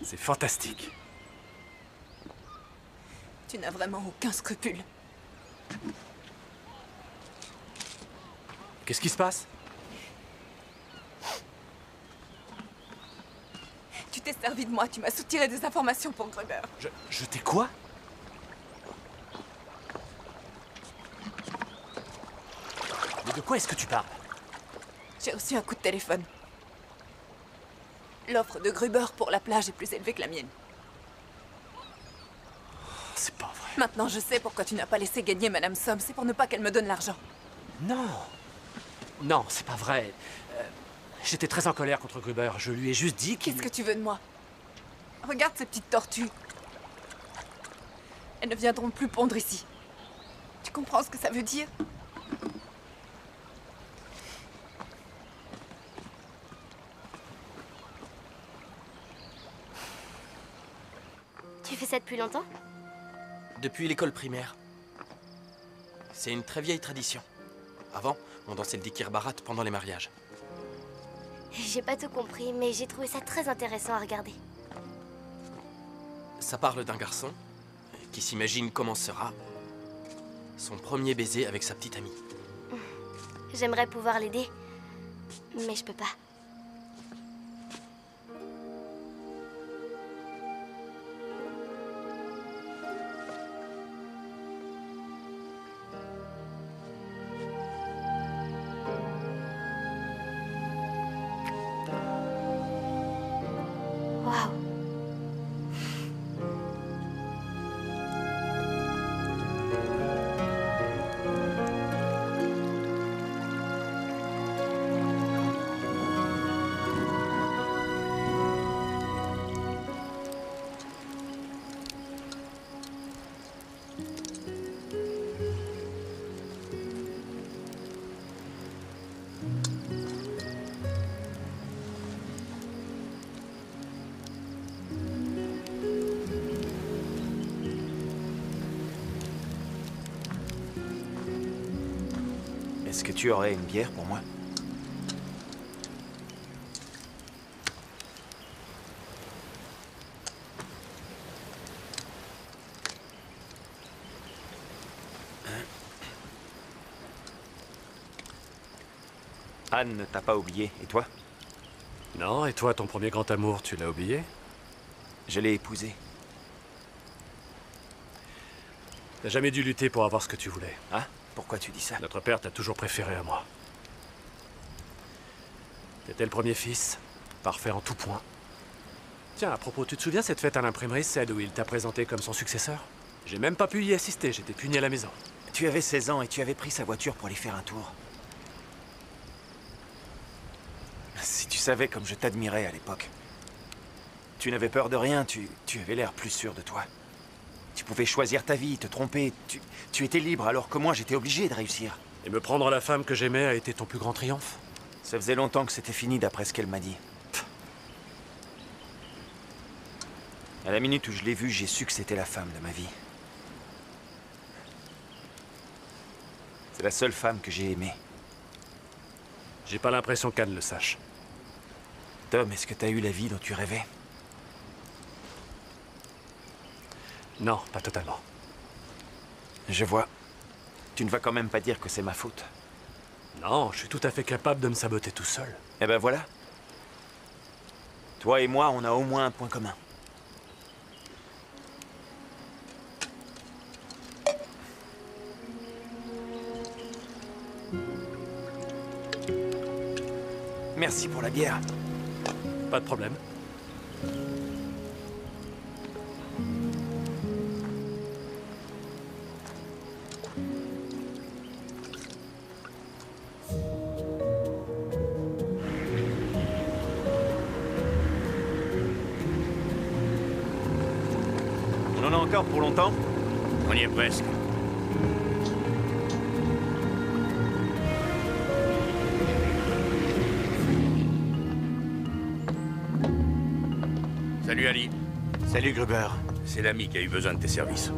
C'est fantastique. Tu n'as vraiment aucun scrupule. Qu'est-ce qui se passe? Tu t'es servi de moi, tu m'as soutiré des informations pour Gruber. Je t'ai quoi? Mais de quoi est-ce que tu parles? J'ai reçu un coup de téléphone. L'offre de Gruber pour la plage est plus élevée que la mienne. C'est pas vrai. Maintenant, je sais pourquoi tu n'as pas laissé gagner Madame Somme. C'est pour ne pas qu'elle me donne l'argent. Non. Non, c'est pas vrai. J'étais très en colère contre Gruber. Je lui ai juste dit qu'il... Qu'est-ce que tu veux de moi? Regarde ces petites tortues. Elles ne viendront plus pondre ici. Tu comprends ce que ça veut dire? Tu fais ça depuis longtemps? Depuis l'école primaire. C'est une très vieille tradition. Avant, on dansait le Dikir Barat pendant les mariages. J'ai pas tout compris, mais j'ai trouvé ça très intéressant à regarder. Ça parle d'un garçon qui s'imagine comment sera son premier baiser avec sa petite amie. J'aimerais pouvoir l'aider, mais je peux pas. Waouh. Est-ce que tu aurais une bière pour moi? Anne ne t'a pas oublié, et toi? Non, et toi, ton premier grand amour, tu l'as oublié? Je l'ai épousée. T'as jamais dû lutter pour avoir ce que tu voulais. Ah? Pourquoi tu dis ça? Notre père t'a toujours préféré à moi. T'étais le premier fils, parfait en tout point. Tiens, à propos, tu te souviens cette fête à l'imprimerie, celle où il t'a présenté comme son successeur? J'ai même pas pu y assister, j'étais puni à la maison. Tu avais 16 ans et tu avais pris sa voiture pour aller faire un tour. Si tu savais comme je t'admirais à l'époque. Tu n'avais peur de rien, tu avais l'air plus sûr de toi. Tu pouvais choisir ta vie, te tromper, tu étais libre alors que moi j'étais obligé de réussir. Et me prendre la femme que j'aimais a été ton plus grand triomphe? Ça faisait longtemps que c'était fini d'après ce qu'elle m'a dit. À la minute où je l'ai vue, j'ai su que c'était la femme de ma vie. C'est la seule femme que j'ai aimée. J'ai pas l'impression qu'Anne le sache. Tom, est-ce que t'as eu la vie dont tu rêvais? Non, pas totalement. Je vois. Tu ne vas quand même pas dire que c'est ma faute. Non, je suis tout à fait capable de me saboter tout seul. Eh ben voilà. Toi et moi, on a au moins un point commun. Merci pour la bière. Pas de problème. On en a encore pour longtemps? On y est presque. Salut Ali. Salut Gruber. C'est l'ami qui a eu besoin de tes services.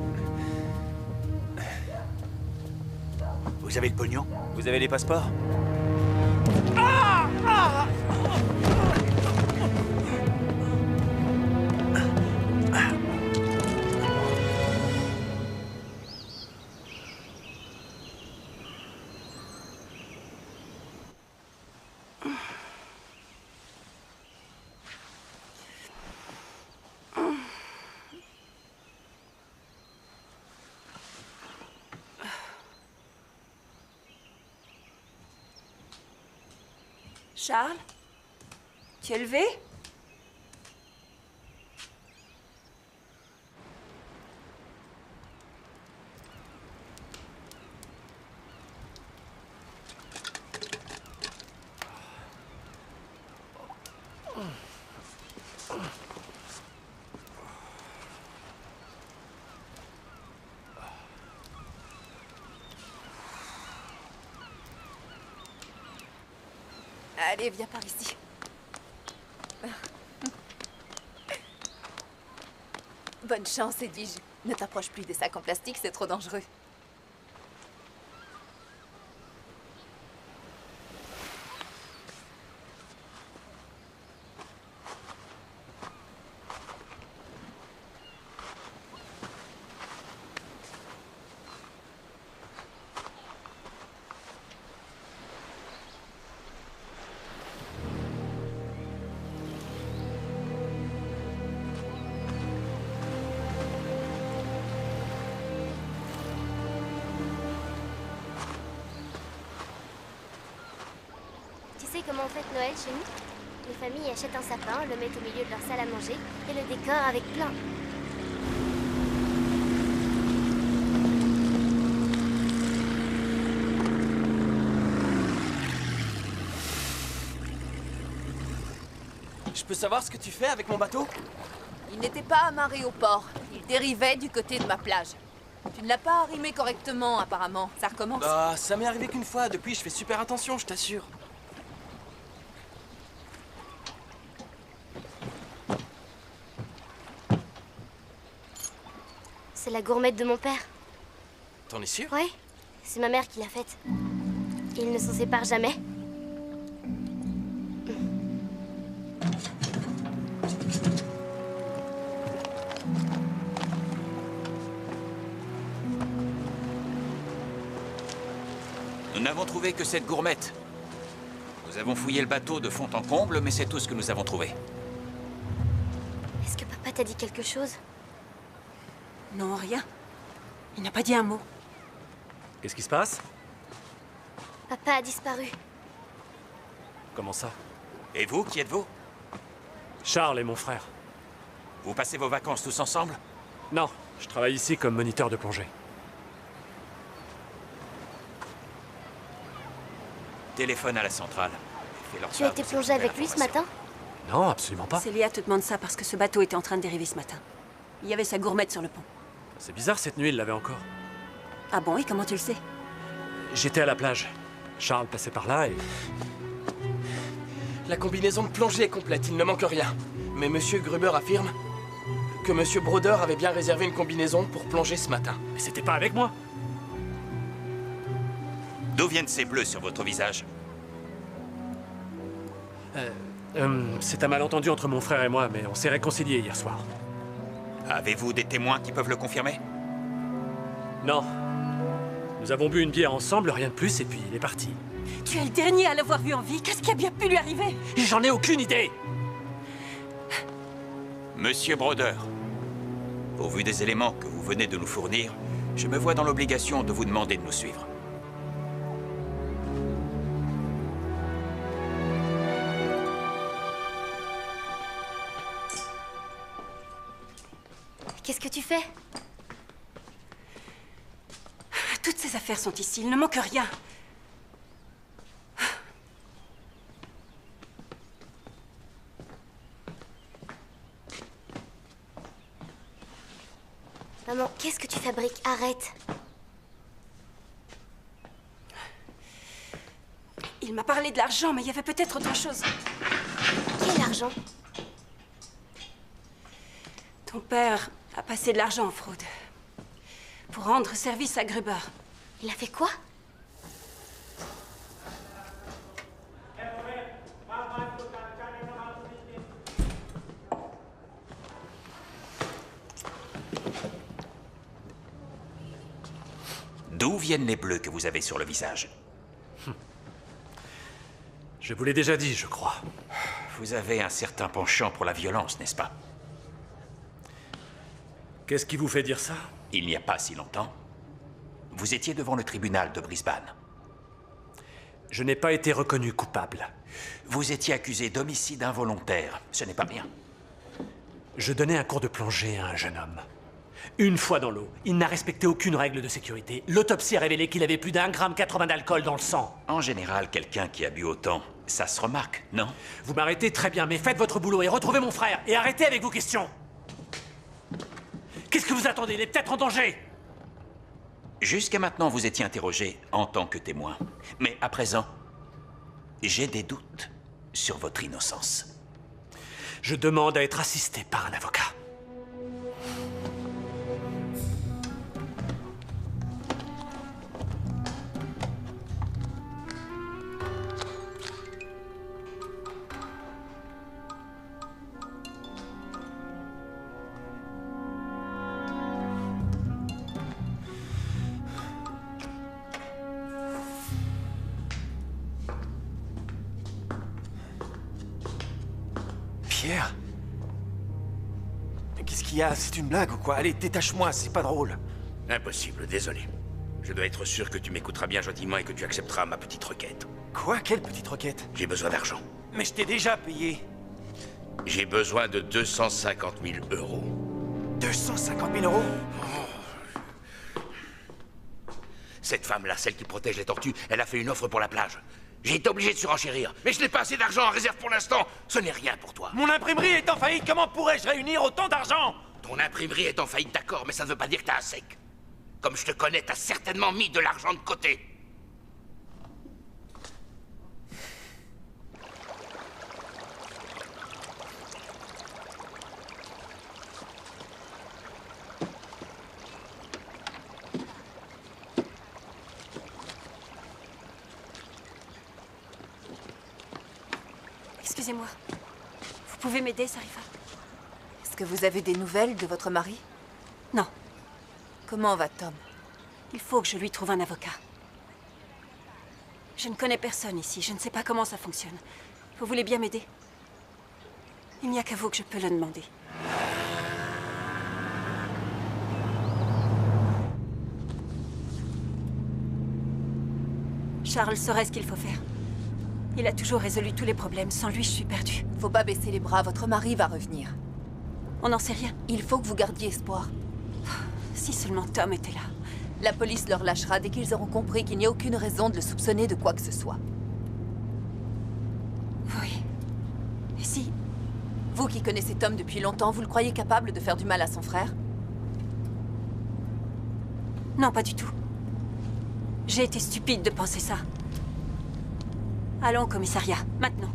Vous avez le pognon? Vous avez les passeports? Charles? Tu es levé? Allez, viens par ici. Bonne chance, dis-je. Ne t'approche plus des sacs en plastique, c'est trop dangereux. Tu sais comment on fête Noël chez nous? Les familles achètent un sapin, le mettent au milieu de leur salle à manger et le décorent avec plein. Je peux savoir ce que tu fais avec mon bateau? Il n'était pas amarré au port. Il dérivait du côté de ma plage. Tu ne l'as pas arrimé correctement, apparemment. Ça recommence. Ah, ça m'est arrivé qu'une fois. Depuis, je fais super attention, je t'assure. C'est la gourmette de mon père. T'en es sûr? Ouais, c'est ma mère qui l'a faite. Ils ne s'en séparent jamais. Nous n'avons trouvé que cette gourmette. Nous avons fouillé le bateau de fond en comble, mais c'est tout ce que nous avons trouvé. Est-ce que papa t'a dit quelque chose? Non, rien. Il n'a pas dit un mot. Qu'est-ce qui se passe? Papa a disparu. Comment ça? Et vous, qui êtes-vous? Charles est mon frère. Vous passez vos vacances tous ensemble? Non, je travaille ici comme moniteur de plongée. Téléphone à la centrale. Fais-leur Tu as part été de plongé cette avec nouvelle lui ce information. matin? Non, absolument pas. Célia te demande ça parce que ce bateau était en train de dériver ce matin. Il y avait sa gourmette sur le pont. C'est bizarre, cette nuit, il l'avait encore. Ah bon, et comment tu le sais? J'étais à la plage. Charles passait par là et... La combinaison de plongée est complète, il ne manque rien. Mais Monsieur Gruber affirme que Monsieur Broder avait bien réservé une combinaison pour plonger ce matin. Mais c'était pas avec moi. D'où viennent ces bleus sur votre visage? C'est un malentendu entre mon frère et moi, mais on s'est réconciliés hier soir. Avez-vous des témoins qui peuvent le confirmer? Non. Nous avons bu une bière ensemble, rien de plus, et puis il est parti. Tu es le dernier à l'avoir vu en vie. Qu'est-ce qui a bien pu lui arriver? J'en ai aucune idée! Monsieur Broder, au vu des éléments que vous venez de nous fournir, je me vois dans l'obligation de vous demander de nous suivre. Qu'est-ce que tu fais? Toutes ces affaires sont ici. Il ne manque rien. Maman, qu'est-ce que tu fabriques? Arrête. Il m'a parlé de l'argent, mais il y avait peut-être autre chose. Quel argent? Ton père a passé de l'argent en fraude. Pour rendre service à Gruber. Il a fait quoi? D'où viennent les bleus que vous avez sur le visage? Je vous l'ai déjà dit, je crois. Vous avez un certain penchant pour la violence, n'est-ce pas? Qu'est-ce qui vous fait dire ça? Il n'y a pas si longtemps, vous étiez devant le tribunal de Brisbane. Je n'ai pas été reconnu coupable. Vous étiez accusé d'homicide involontaire. Ce n'est pas rien. Je donnais un cours de plongée à un jeune homme. Une fois dans l'eau, il n'a respecté aucune règle de sécurité. L'autopsie a révélé qu'il avait plus d'1,80 g d'alcool dans le sang. En général, quelqu'un qui a bu autant, ça se remarque, non? Vous m'arrêtez très bien, mais faites votre boulot et retrouvez mon frère. Et arrêtez avec vos questions. Qu'est-ce que vous attendez? Il est peut-être en danger. Jusqu'à maintenant, vous étiez interrogé en tant que témoin. Mais à présent, j'ai des doutes sur votre innocence. Je demande à être assisté par un avocat. Pierre? Mais qu'est-ce qu'il y a? C'est une blague ou quoi? Allez, détache-moi, c'est pas drôle. Impossible, désolé. Je dois être sûr que tu m'écouteras bien gentiment et que tu accepteras ma petite requête. Quoi? Quelle petite requête? J'ai besoin d'argent. Mais je t'ai déjà payé. J'ai besoin de 250 000 euros. 250 000 euros? Cette femme-là, celle qui protège les tortues, elle a fait une offre pour la plage. J'ai été obligé de surenchérir, mais je n'ai pas assez d'argent en réserve pour l'instant. Ce n'est rien pour toi. Mon imprimerie est en faillite, comment pourrais-je réunir autant d'argent? Ton imprimerie est en faillite, d'accord, mais ça ne veut pas dire que t'as un sec. Comme je te connais, t'as certainement mis de l'argent de côté. Excusez-moi. Vous pouvez m'aider, Sarifa? Est-ce que vous avez des nouvelles de votre mari? Non. Comment va Tom? Il faut que je lui trouve un avocat. Je ne connais personne ici. Je ne sais pas comment ça fonctionne. Vous voulez bien m'aider? Il n'y a qu'à vous que je peux le demander. Charles saurait ce qu'il faut faire. Il a toujours résolu tous les problèmes. Sans lui, je suis perdue. Faut pas baisser les bras, votre mari va revenir. On n'en sait rien. Il faut que vous gardiez espoir. Si seulement Tom était là. La police leur lâchera dès qu'ils auront compris qu'il n'y a aucune raison de le soupçonner de quoi que ce soit. Oui. Et si? Vous qui connaissez Tom depuis longtemps, vous le croyez capable de faire du mal à son frère? Non, pas du tout. J'ai été stupide de penser ça. Allons au commissariat, maintenant.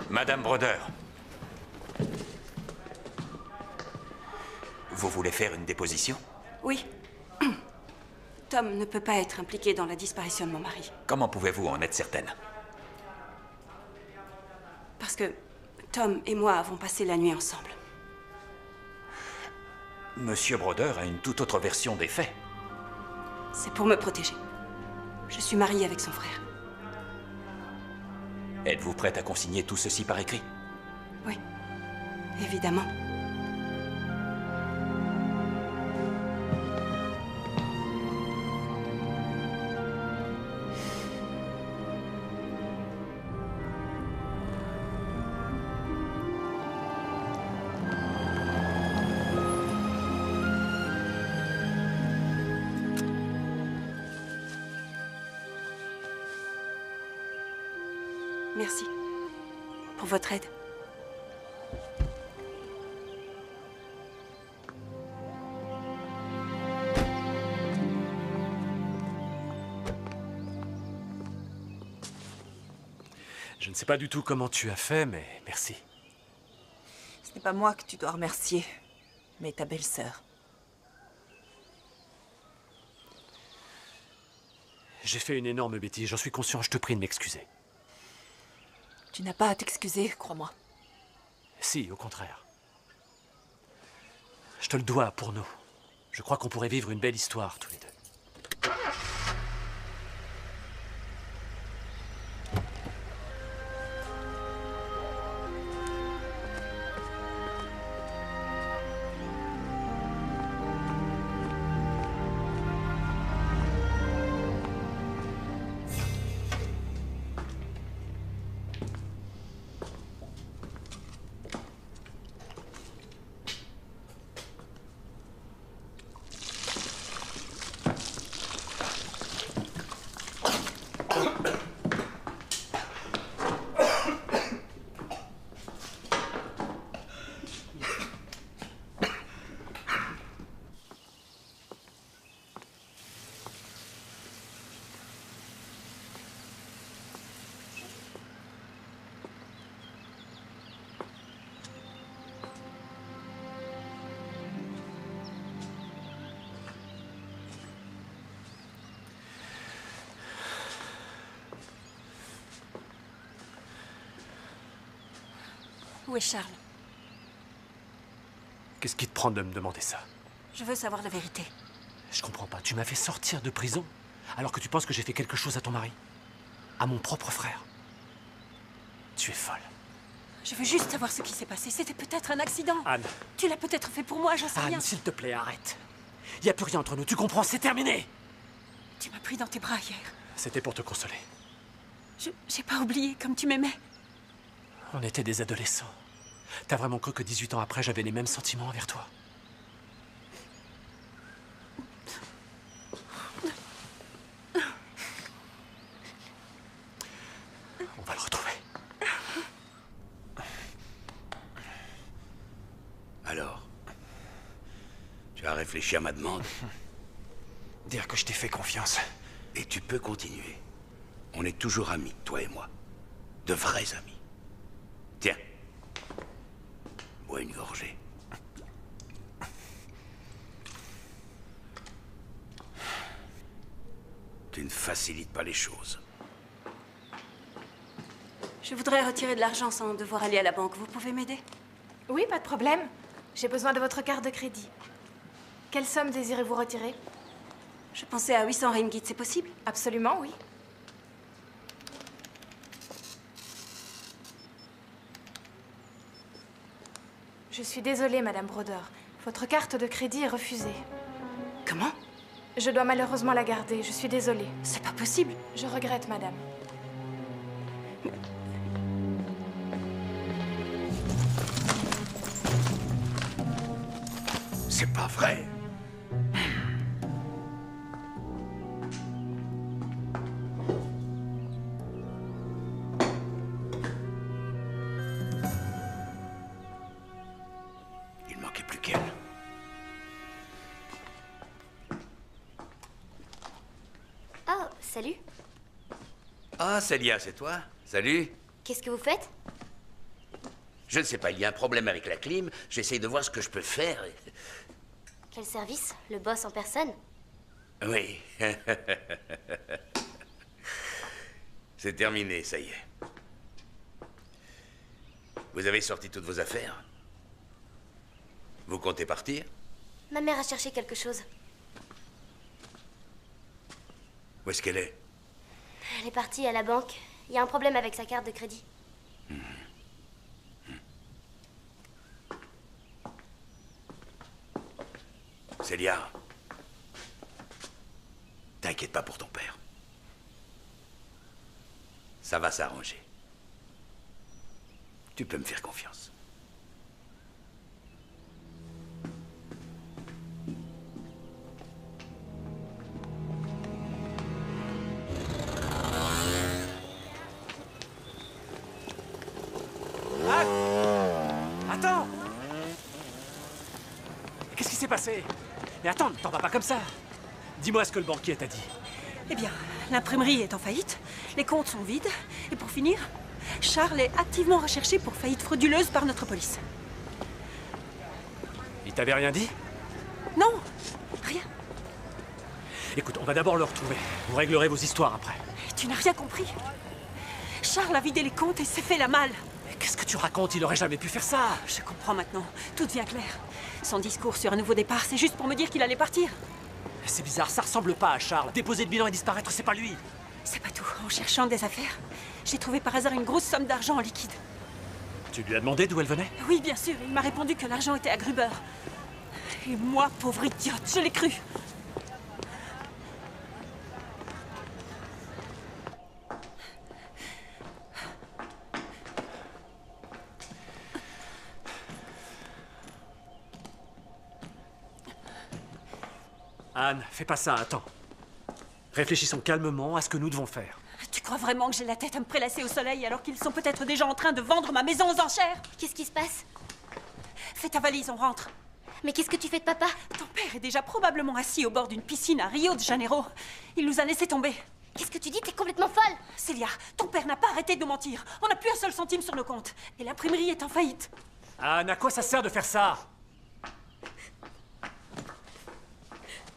Madame Broder. Vous voulez faire une déposition? Oui. Tom ne peut pas être impliqué dans la disparition de mon mari. Comment pouvez-vous en être certaine? Parce que Tom et moi avons passé la nuit ensemble. Monsieur Broder a une toute autre version des faits. C'est pour me protéger. Je suis mariée avec son frère. Êtes-vous prête à consigner tout ceci par écrit? Oui, évidemment. Merci pour votre aide. Je ne sais pas du tout comment tu as fait, mais merci. Ce n'est pas moi que tu dois remercier, mais ta belle-sœur. J'ai fait une énorme bêtise, j'en suis conscient, je te prie de m'excuser. Tu n'as pas à t'excuser, crois-moi. Si, au contraire. Je te le dois pour nous. Je crois qu'on pourrait vivre une belle histoire, tous les deux. Où est Charles? Qu'est-ce qui te prend de me demander ça? Je veux savoir la vérité. Je comprends pas. Tu m'as fait sortir de prison alors que tu penses que j'ai fait quelque chose à ton mari. À mon propre frère. Tu es folle. Je veux juste savoir ce qui s'est passé. C'était peut-être un accident. Anne. Tu l'as peut-être fait pour moi, j'en sais rien. Anne, s'il te plaît, arrête. Il n'y a plus rien entre nous, tu comprends, c'est terminé. Tu m'as pris dans tes bras hier. C'était pour te consoler. J'ai pas oublié comme tu m'aimais. On était des adolescents. T'as vraiment cru que 18 ans après, j'avais les mêmes sentiments envers toi? On va le retrouver. Alors, tu as réfléchi à ma demande? Dire que je t'ai fait confiance. Et tu peux continuer. On est toujours amis, toi et moi. De vrais amis. Tiens. Bois une gorgée. Tu ne facilites pas les choses. Je voudrais retirer de l'argent sans devoir aller à la banque. Vous pouvez m'aider? Oui, pas de problème. J'ai besoin de votre carte de crédit. Quelle somme désirez-vous retirer? Je pensais à 800 ringgit, c'est possible? Absolument, oui. Je suis désolée, Madame Broder. Votre carte de crédit est refusée. Comment? Je dois malheureusement la garder. Je suis désolée. C'est pas possible. Je regrette, Madame. C'est pas vrai. Il manquait plus qu'elle. Oh, salut. Ah, Célia, c'est toi? Salut. Qu'est-ce que vous faites? Je ne sais pas, il y a un problème avec la clim. J'essaye de voir ce que je peux faire. Quel service? Le boss en personne? Oui. C'est terminé, ça y est. Vous avez sorti toutes vos affaires? Vous comptez partir? Ma mère a cherché quelque chose. Où est-ce qu'elle est? Elle est partie à la banque. Il y a un problème avec sa carte de crédit. Célia, t'inquiète pas pour ton père. Ça va s'arranger. Tu peux me faire confiance. Attends! Qu'est-ce qui s'est passé? Mais attends, t'en vas pas comme ça. Dis-moi ce que le banquier t'a dit. Eh bien, l'imprimerie est en faillite, les comptes sont vides, et pour finir, Charles est activement recherché pour faillite frauduleuse par notre police. Il t'avait rien dit? Non, rien. Écoute, on va d'abord le retrouver. Vous réglerez vos histoires après. Tu n'as rien compris. Charles a vidé les comptes et s'est fait la malle. Mais qu'est-ce que tu racontes? Il aurait jamais pu faire ça. Je comprends maintenant. Tout devient clair. Son discours sur un nouveau départ, c'est juste pour me dire qu'il allait partir. C'est bizarre, ça ressemble pas à Charles. Déposer le bilan et disparaître, c'est pas lui. C'est pas tout. En cherchant des affaires, j'ai trouvé par hasard une grosse somme d'argent en liquide. Tu lui as demandé d'où elle venait? Oui, bien sûr. Il m'a répondu que l'argent était à Gruber. Et moi, pauvre idiote, je l'ai cru. Anne, fais pas ça, attends. Réfléchissons calmement à ce que nous devons faire. Tu crois vraiment que j'ai la tête à me prélasser au soleil alors qu'ils sont peut-être déjà en train de vendre ma maison aux enchères? Qu'est-ce qui se passe? Fais ta valise, on rentre. Mais qu'est-ce que tu fais de papa? Ton père est déjà probablement assis au bord d'une piscine à Rio de Janeiro. Il nous a laissé tomber. Qu'est-ce que tu dis? T'es complètement folle! Célia, ton père n'a pas arrêté de nous mentir. On n'a plus un seul centime sur nos comptes. Et l'imprimerie est en faillite. Anne, à quoi ça sert de faire ça?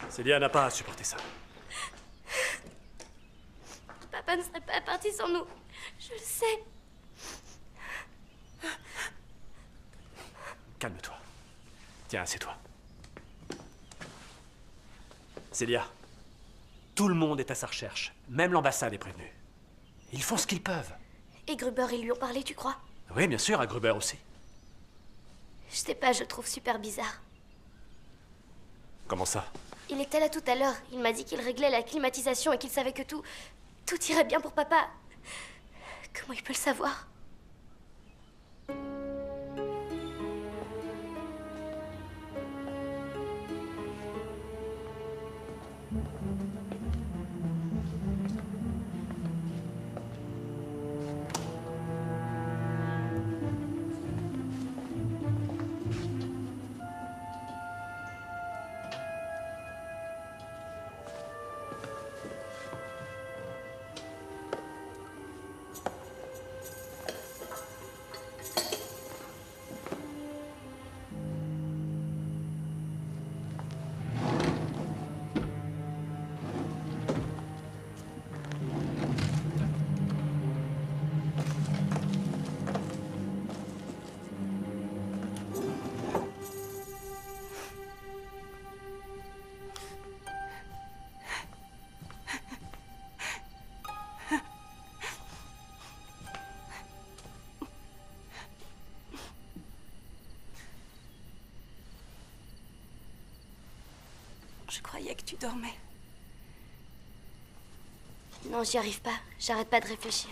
Célia n'a pas à supporter ça. Papa ne serait pas parti sans nous. Je le sais. Calme-toi. Tiens, assieds-toi. Célia, tout le monde est à sa recherche. Même l'ambassade est prévenue. Ils font ce qu'ils peuvent. Et Gruber, ils lui ont parlé, tu crois? Oui, bien sûr, à Gruber aussi. Je sais pas, je le trouve super bizarre. Comment ça? Il était là tout à l'heure. Il m'a dit qu'il réglait la climatisation et qu'il savait que tout irait bien pour papa. Comment il peut le savoir? Je croyais que tu dormais. Non, j'y arrive pas. J'arrête pas de réfléchir.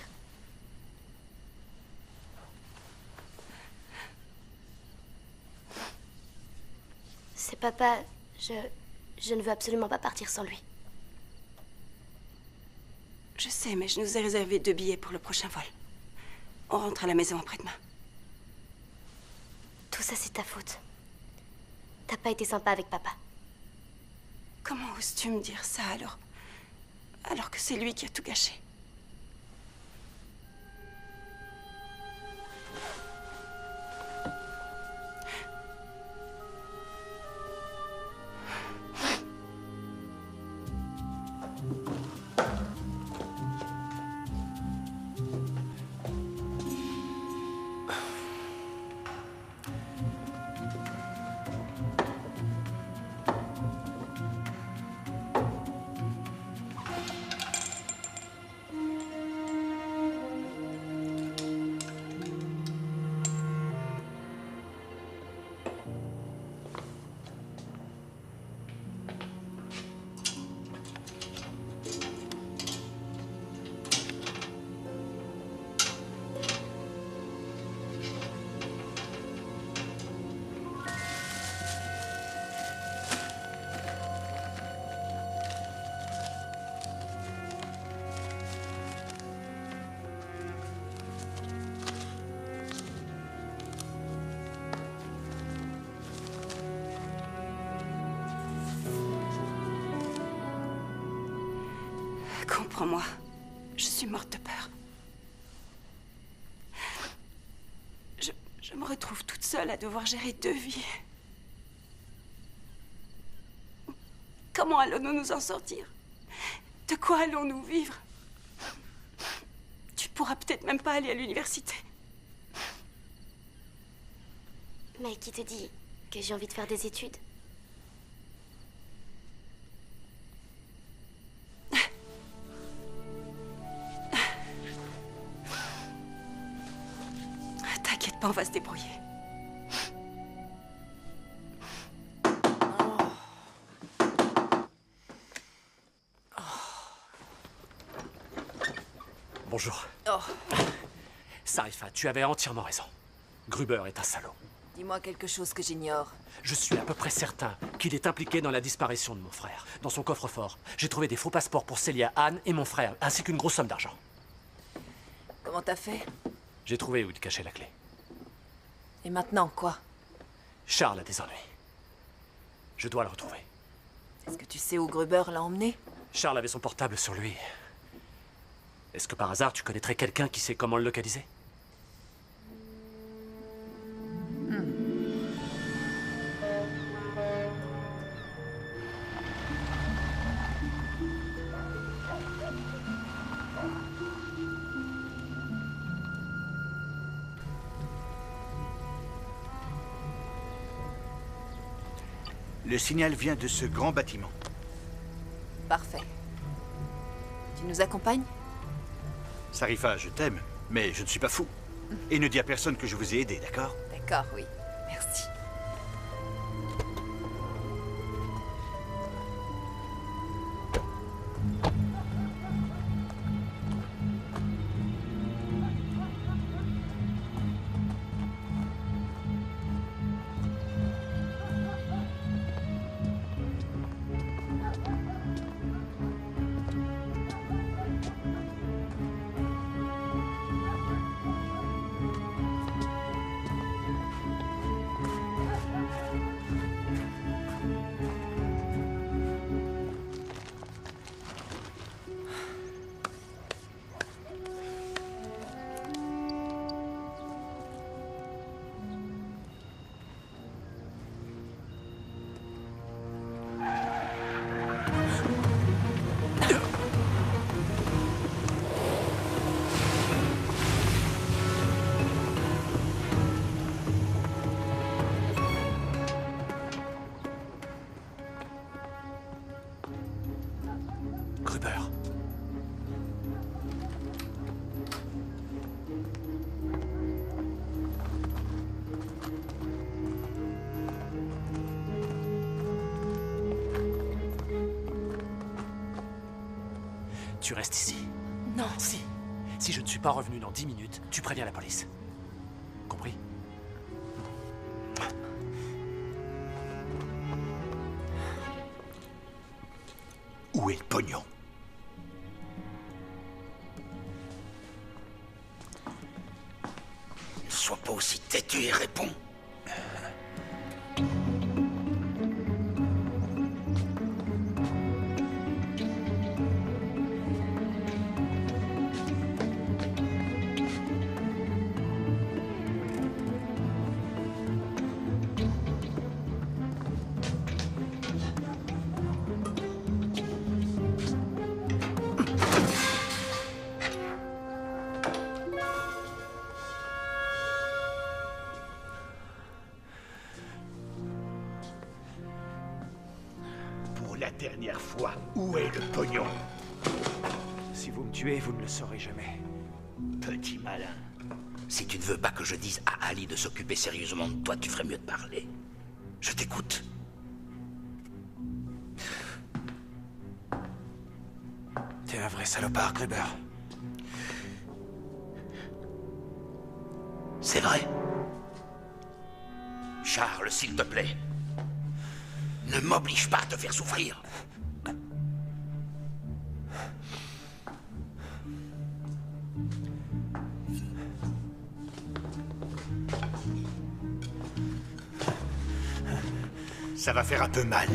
C'est papa. Je ne veux absolument pas partir sans lui. Je sais, mais je nous ai réservé 2 billets pour le prochain vol. On rentre à la maison après-demain. Tout ça, c'est ta faute. T'as pas été sympa avec papa. Comment oses-tu me dire ça alors que c'est lui qui a tout gâché? Comprends-moi, je suis morte de peur. Je me retrouve toute seule à devoir gérer 2 vies. Comment allons-nous nous en sortir? De quoi allons-nous vivre? Tu pourras peut-être même pas aller à l'université. Mais qui te dit que j'ai envie de faire des études? T'inquiète pas, on va se débrouiller. Bonjour. Oh, Saifa, tu avais entièrement raison. Gruber est un salaud. dis-moi quelque chose que j'ignore. Je suis à peu près certain qu'il est impliqué dans la disparition de mon frère. Dans son coffre-fort, j'ai trouvé des faux passeports pour Célia, Anne et mon frère, ainsi qu'une grosse somme d'argent. Comment t'as fait? J'ai trouvé où il cachait la clé. Et maintenant, quoi? Charles a des ennuis. Je dois le retrouver. Est-ce que tu sais où Gruber l'a emmené? Charles avait son portable sur lui. Est-ce que par hasard, tu connaîtrais quelqu'un qui sait comment le localiser? Le signal vient de ce grand bâtiment. Parfait. Tu nous accompagnes? Sarifa, je t'aime, mais je ne suis pas fou. Et ne dis à personne que je vous ai aidé, d'accord? D'accord, oui. Merci. Gruber. Tu restes ici. Non. Si. Si je ne suis pas revenu dans 10 minutes, tu préviens la police. Compris? Où est le pognon? Ne sois pas aussi têtu et réponds. Pour la dernière fois, où est le pognon? Si vous me tuez, vous ne le saurez jamais. Petit malin. Si tu ne veux pas que je dise à Ali de s'occuper sérieusement de toi, tu ferais mieux de parler. Je t'écoute. T'es un vrai salopard, Gruber. C'est vrai. Charles, s'il te plaît. Ne m'oblige pas à te faire souffrir. Ça va faire un peu mal.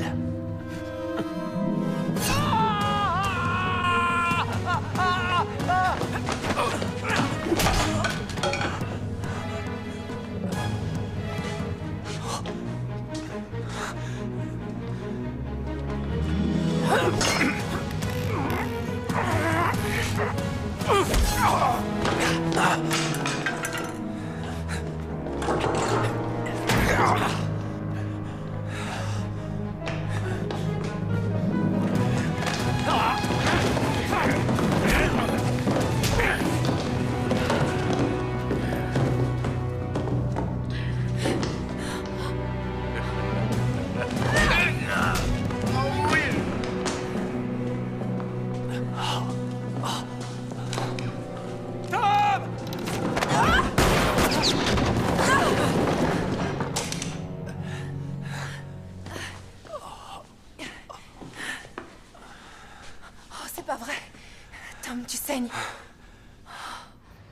Tom, tu saignes.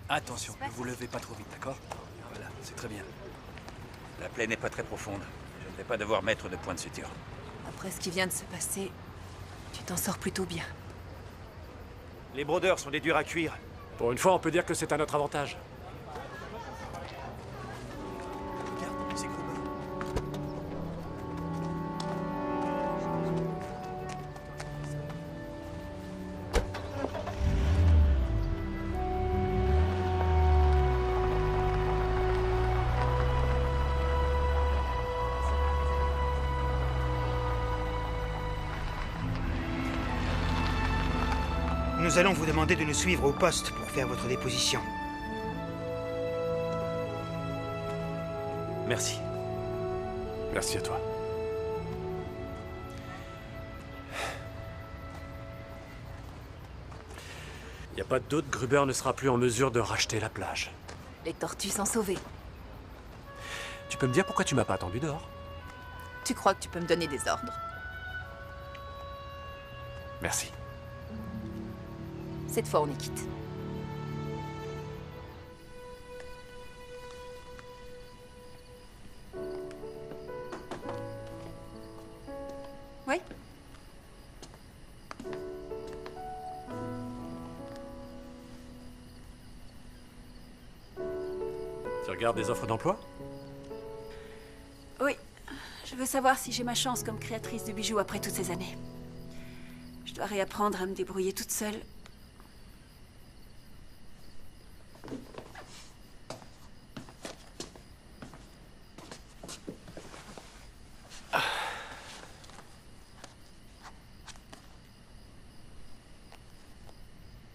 Attention, ne vous levez pas trop vite, d'accord? Voilà, c'est très bien. La plaie n'est pas très profonde. Je ne vais pas devoir mettre de point de suture. Après ce qui vient de se passer, tu t'en sors plutôt bien. Les brodeurs sont des durs à cuire. Pour une fois, on peut dire que c'est à notre avantage. Regarde, c'est Gruber. nous allons vous demander de nous suivre au poste pour faire votre déposition. Merci. Merci à toi. Y a pas de doute, Gruber ne sera plus en mesure de racheter la plage. Les tortues sont sauvées. Tu peux me dire pourquoi tu m'as pas attendu dehors? Tu crois que tu peux me donner des ordres? Merci. Cette fois, on est quitte. Oui? Tu regardes des offres d'emploi? Oui. Je veux savoir si j'ai ma chance comme créatrice de bijoux après toutes ces années. Je dois réapprendre à me débrouiller toute seule.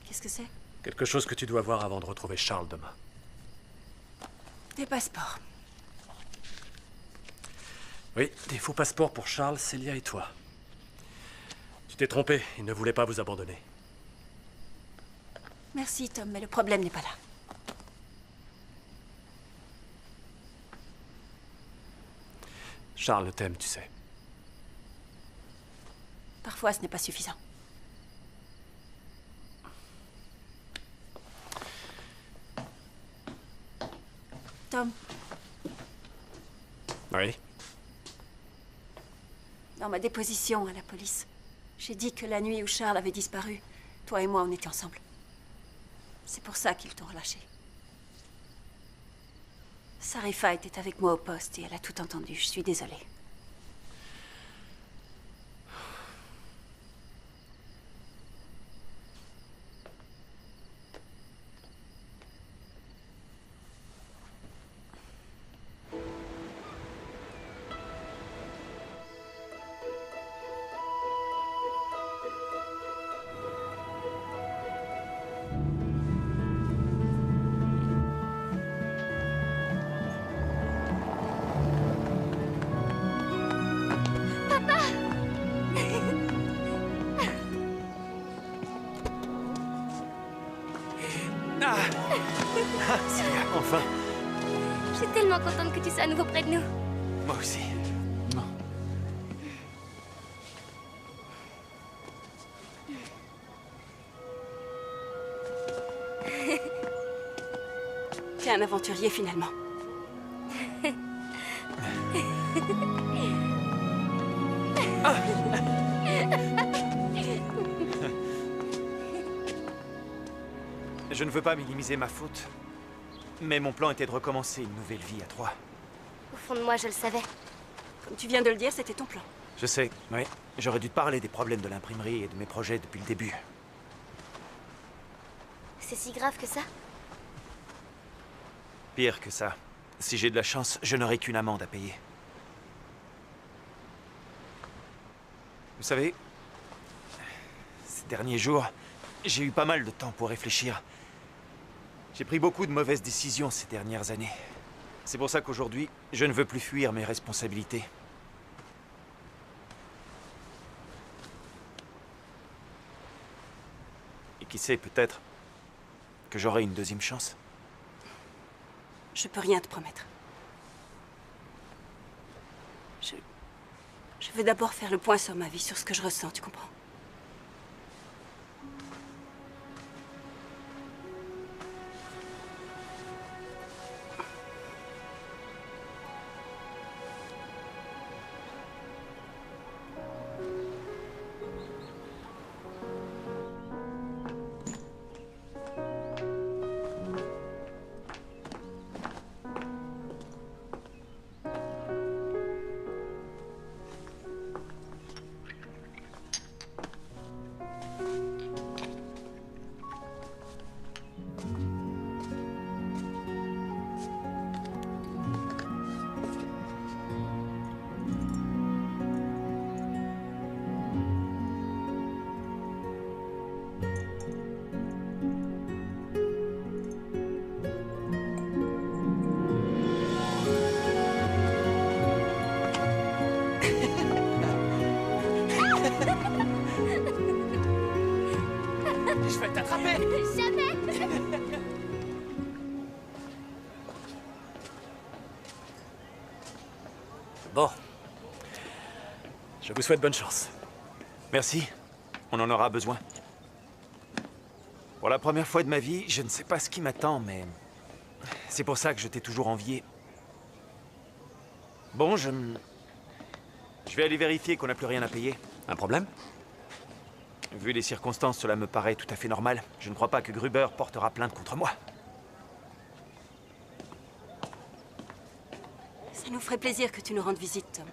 Qu'est-ce que c'est? Quelque chose que tu dois voir avant de retrouver Charles demain. Des passeports. Oui, des faux passeports pour Charles, Célia et toi. Tu t'es trompé, il ne voulait pas vous abandonner. Merci, Tom, mais le problème n'est pas là. Charles t'aime, tu sais. Parfois, ce n'est pas suffisant. Tom, Oui. dans ma déposition à la police, j'ai dit que la nuit où Charles avait disparu, toi et moi, on était ensemble. C'est pour ça qu'ils t'ont relâché. Sarifa était avec moi au poste et elle a tout entendu. Je suis désolée. Célia, enfin. Je suis tellement contente que tu sois à nouveau près de nous. Moi aussi. T'es un aventurier finalement. Je ne veux pas minimiser ma faute, mais mon plan était de recommencer une nouvelle vie à trois. Au fond de moi, je le savais. Comme tu viens de le dire, c'était ton plan. Je sais, oui. J'aurais dû te parler des problèmes de l'imprimerie et de mes projets depuis le début. C'est si grave que ça? Pire que ça. Si j'ai de la chance, je n'aurai qu'une amende à payer. Vous savez, ces derniers jours, j'ai eu pas mal de temps pour réfléchir. J'ai pris beaucoup de mauvaises décisions ces dernières années. C'est pour ça qu'aujourd'hui, je ne veux plus fuir mes responsabilités. Et qui sait, peut-être que j'aurai une deuxième chance. Je peux rien te promettre. Je veux d'abord faire le point sur ma vie, sur ce que je ressens, tu comprends? Bon. Je vous souhaite bonne chance. Merci. On en aura besoin. Pour la première fois de ma vie, je ne sais pas ce qui m'attend, mais... c'est pour ça que je t'ai toujours envié. Bon, je vais aller vérifier qu'on n'a plus rien à payer. Un problème? Vu les circonstances, cela me paraît tout à fait normal. Je ne crois pas que Gruber portera plainte contre moi. Ça nous ferait plaisir que tu nous rendes visite, Tom.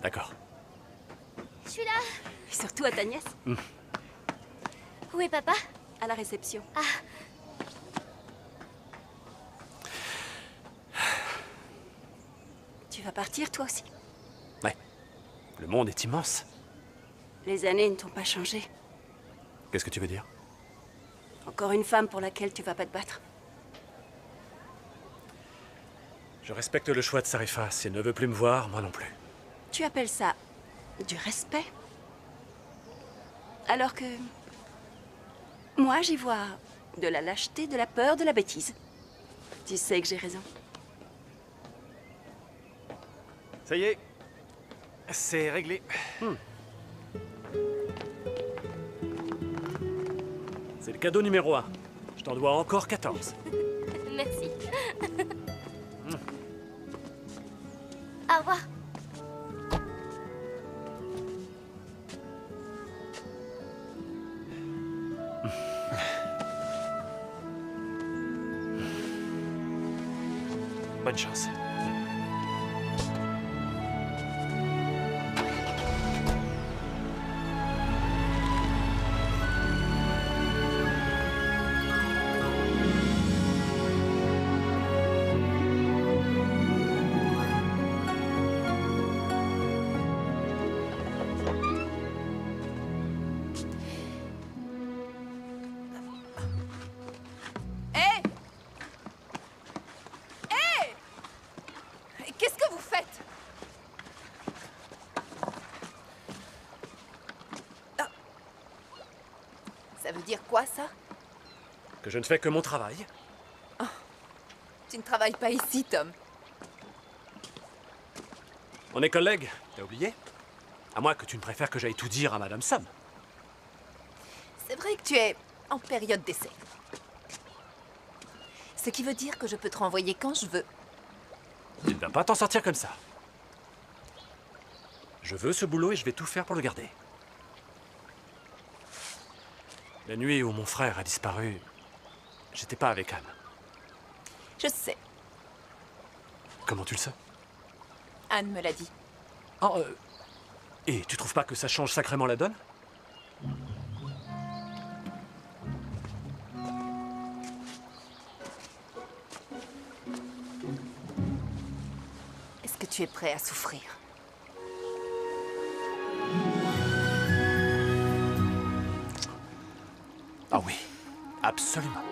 D'accord. Je suis là. Et surtout à ta nièce. Où est papa? À la réception. Ah. Tu vas partir, toi aussi? Ouais. Le monde est immense. Les années ne t'ont pas changé. Qu'est-ce que tu veux dire? Encore une femme pour laquelle tu vas pas te battre. Je respecte le choix de Sarifa. Si elle ne veut plus me voir, moi non plus. Tu appelles ça du respect? Alors que... moi, j'y vois de la lâcheté, de la peur, de la bêtise. Tu sais que j'ai raison. Ça y est. C'est réglé. C'est le cadeau numéro 1. Je t'en dois encore 14. Merci. Au revoir. Bonne chance. Qu'est-ce que vous faites? Ah. Ça veut dire quoi, ça? Que je ne fais que mon travail. Oh. Tu ne travailles pas ici, Tom. On est collègues, t'as oublié? À moins que tu ne préfères que j'aille tout dire à Madame Sam. C'est vrai que tu es en période d'essai. Ce qui veut dire que je peux te renvoyer quand je veux. Tu ne vas pas t'en sortir comme ça. Je veux ce boulot et je vais tout faire pour le garder. La nuit où mon frère a disparu, j'étais pas avec Anne. Je sais. Comment tu le sais? Anne me l'a dit. Oh, et tu trouves pas que ça change sacrément la donne? Est-ce que tu es prêt à souffrir? Ah oui, absolument.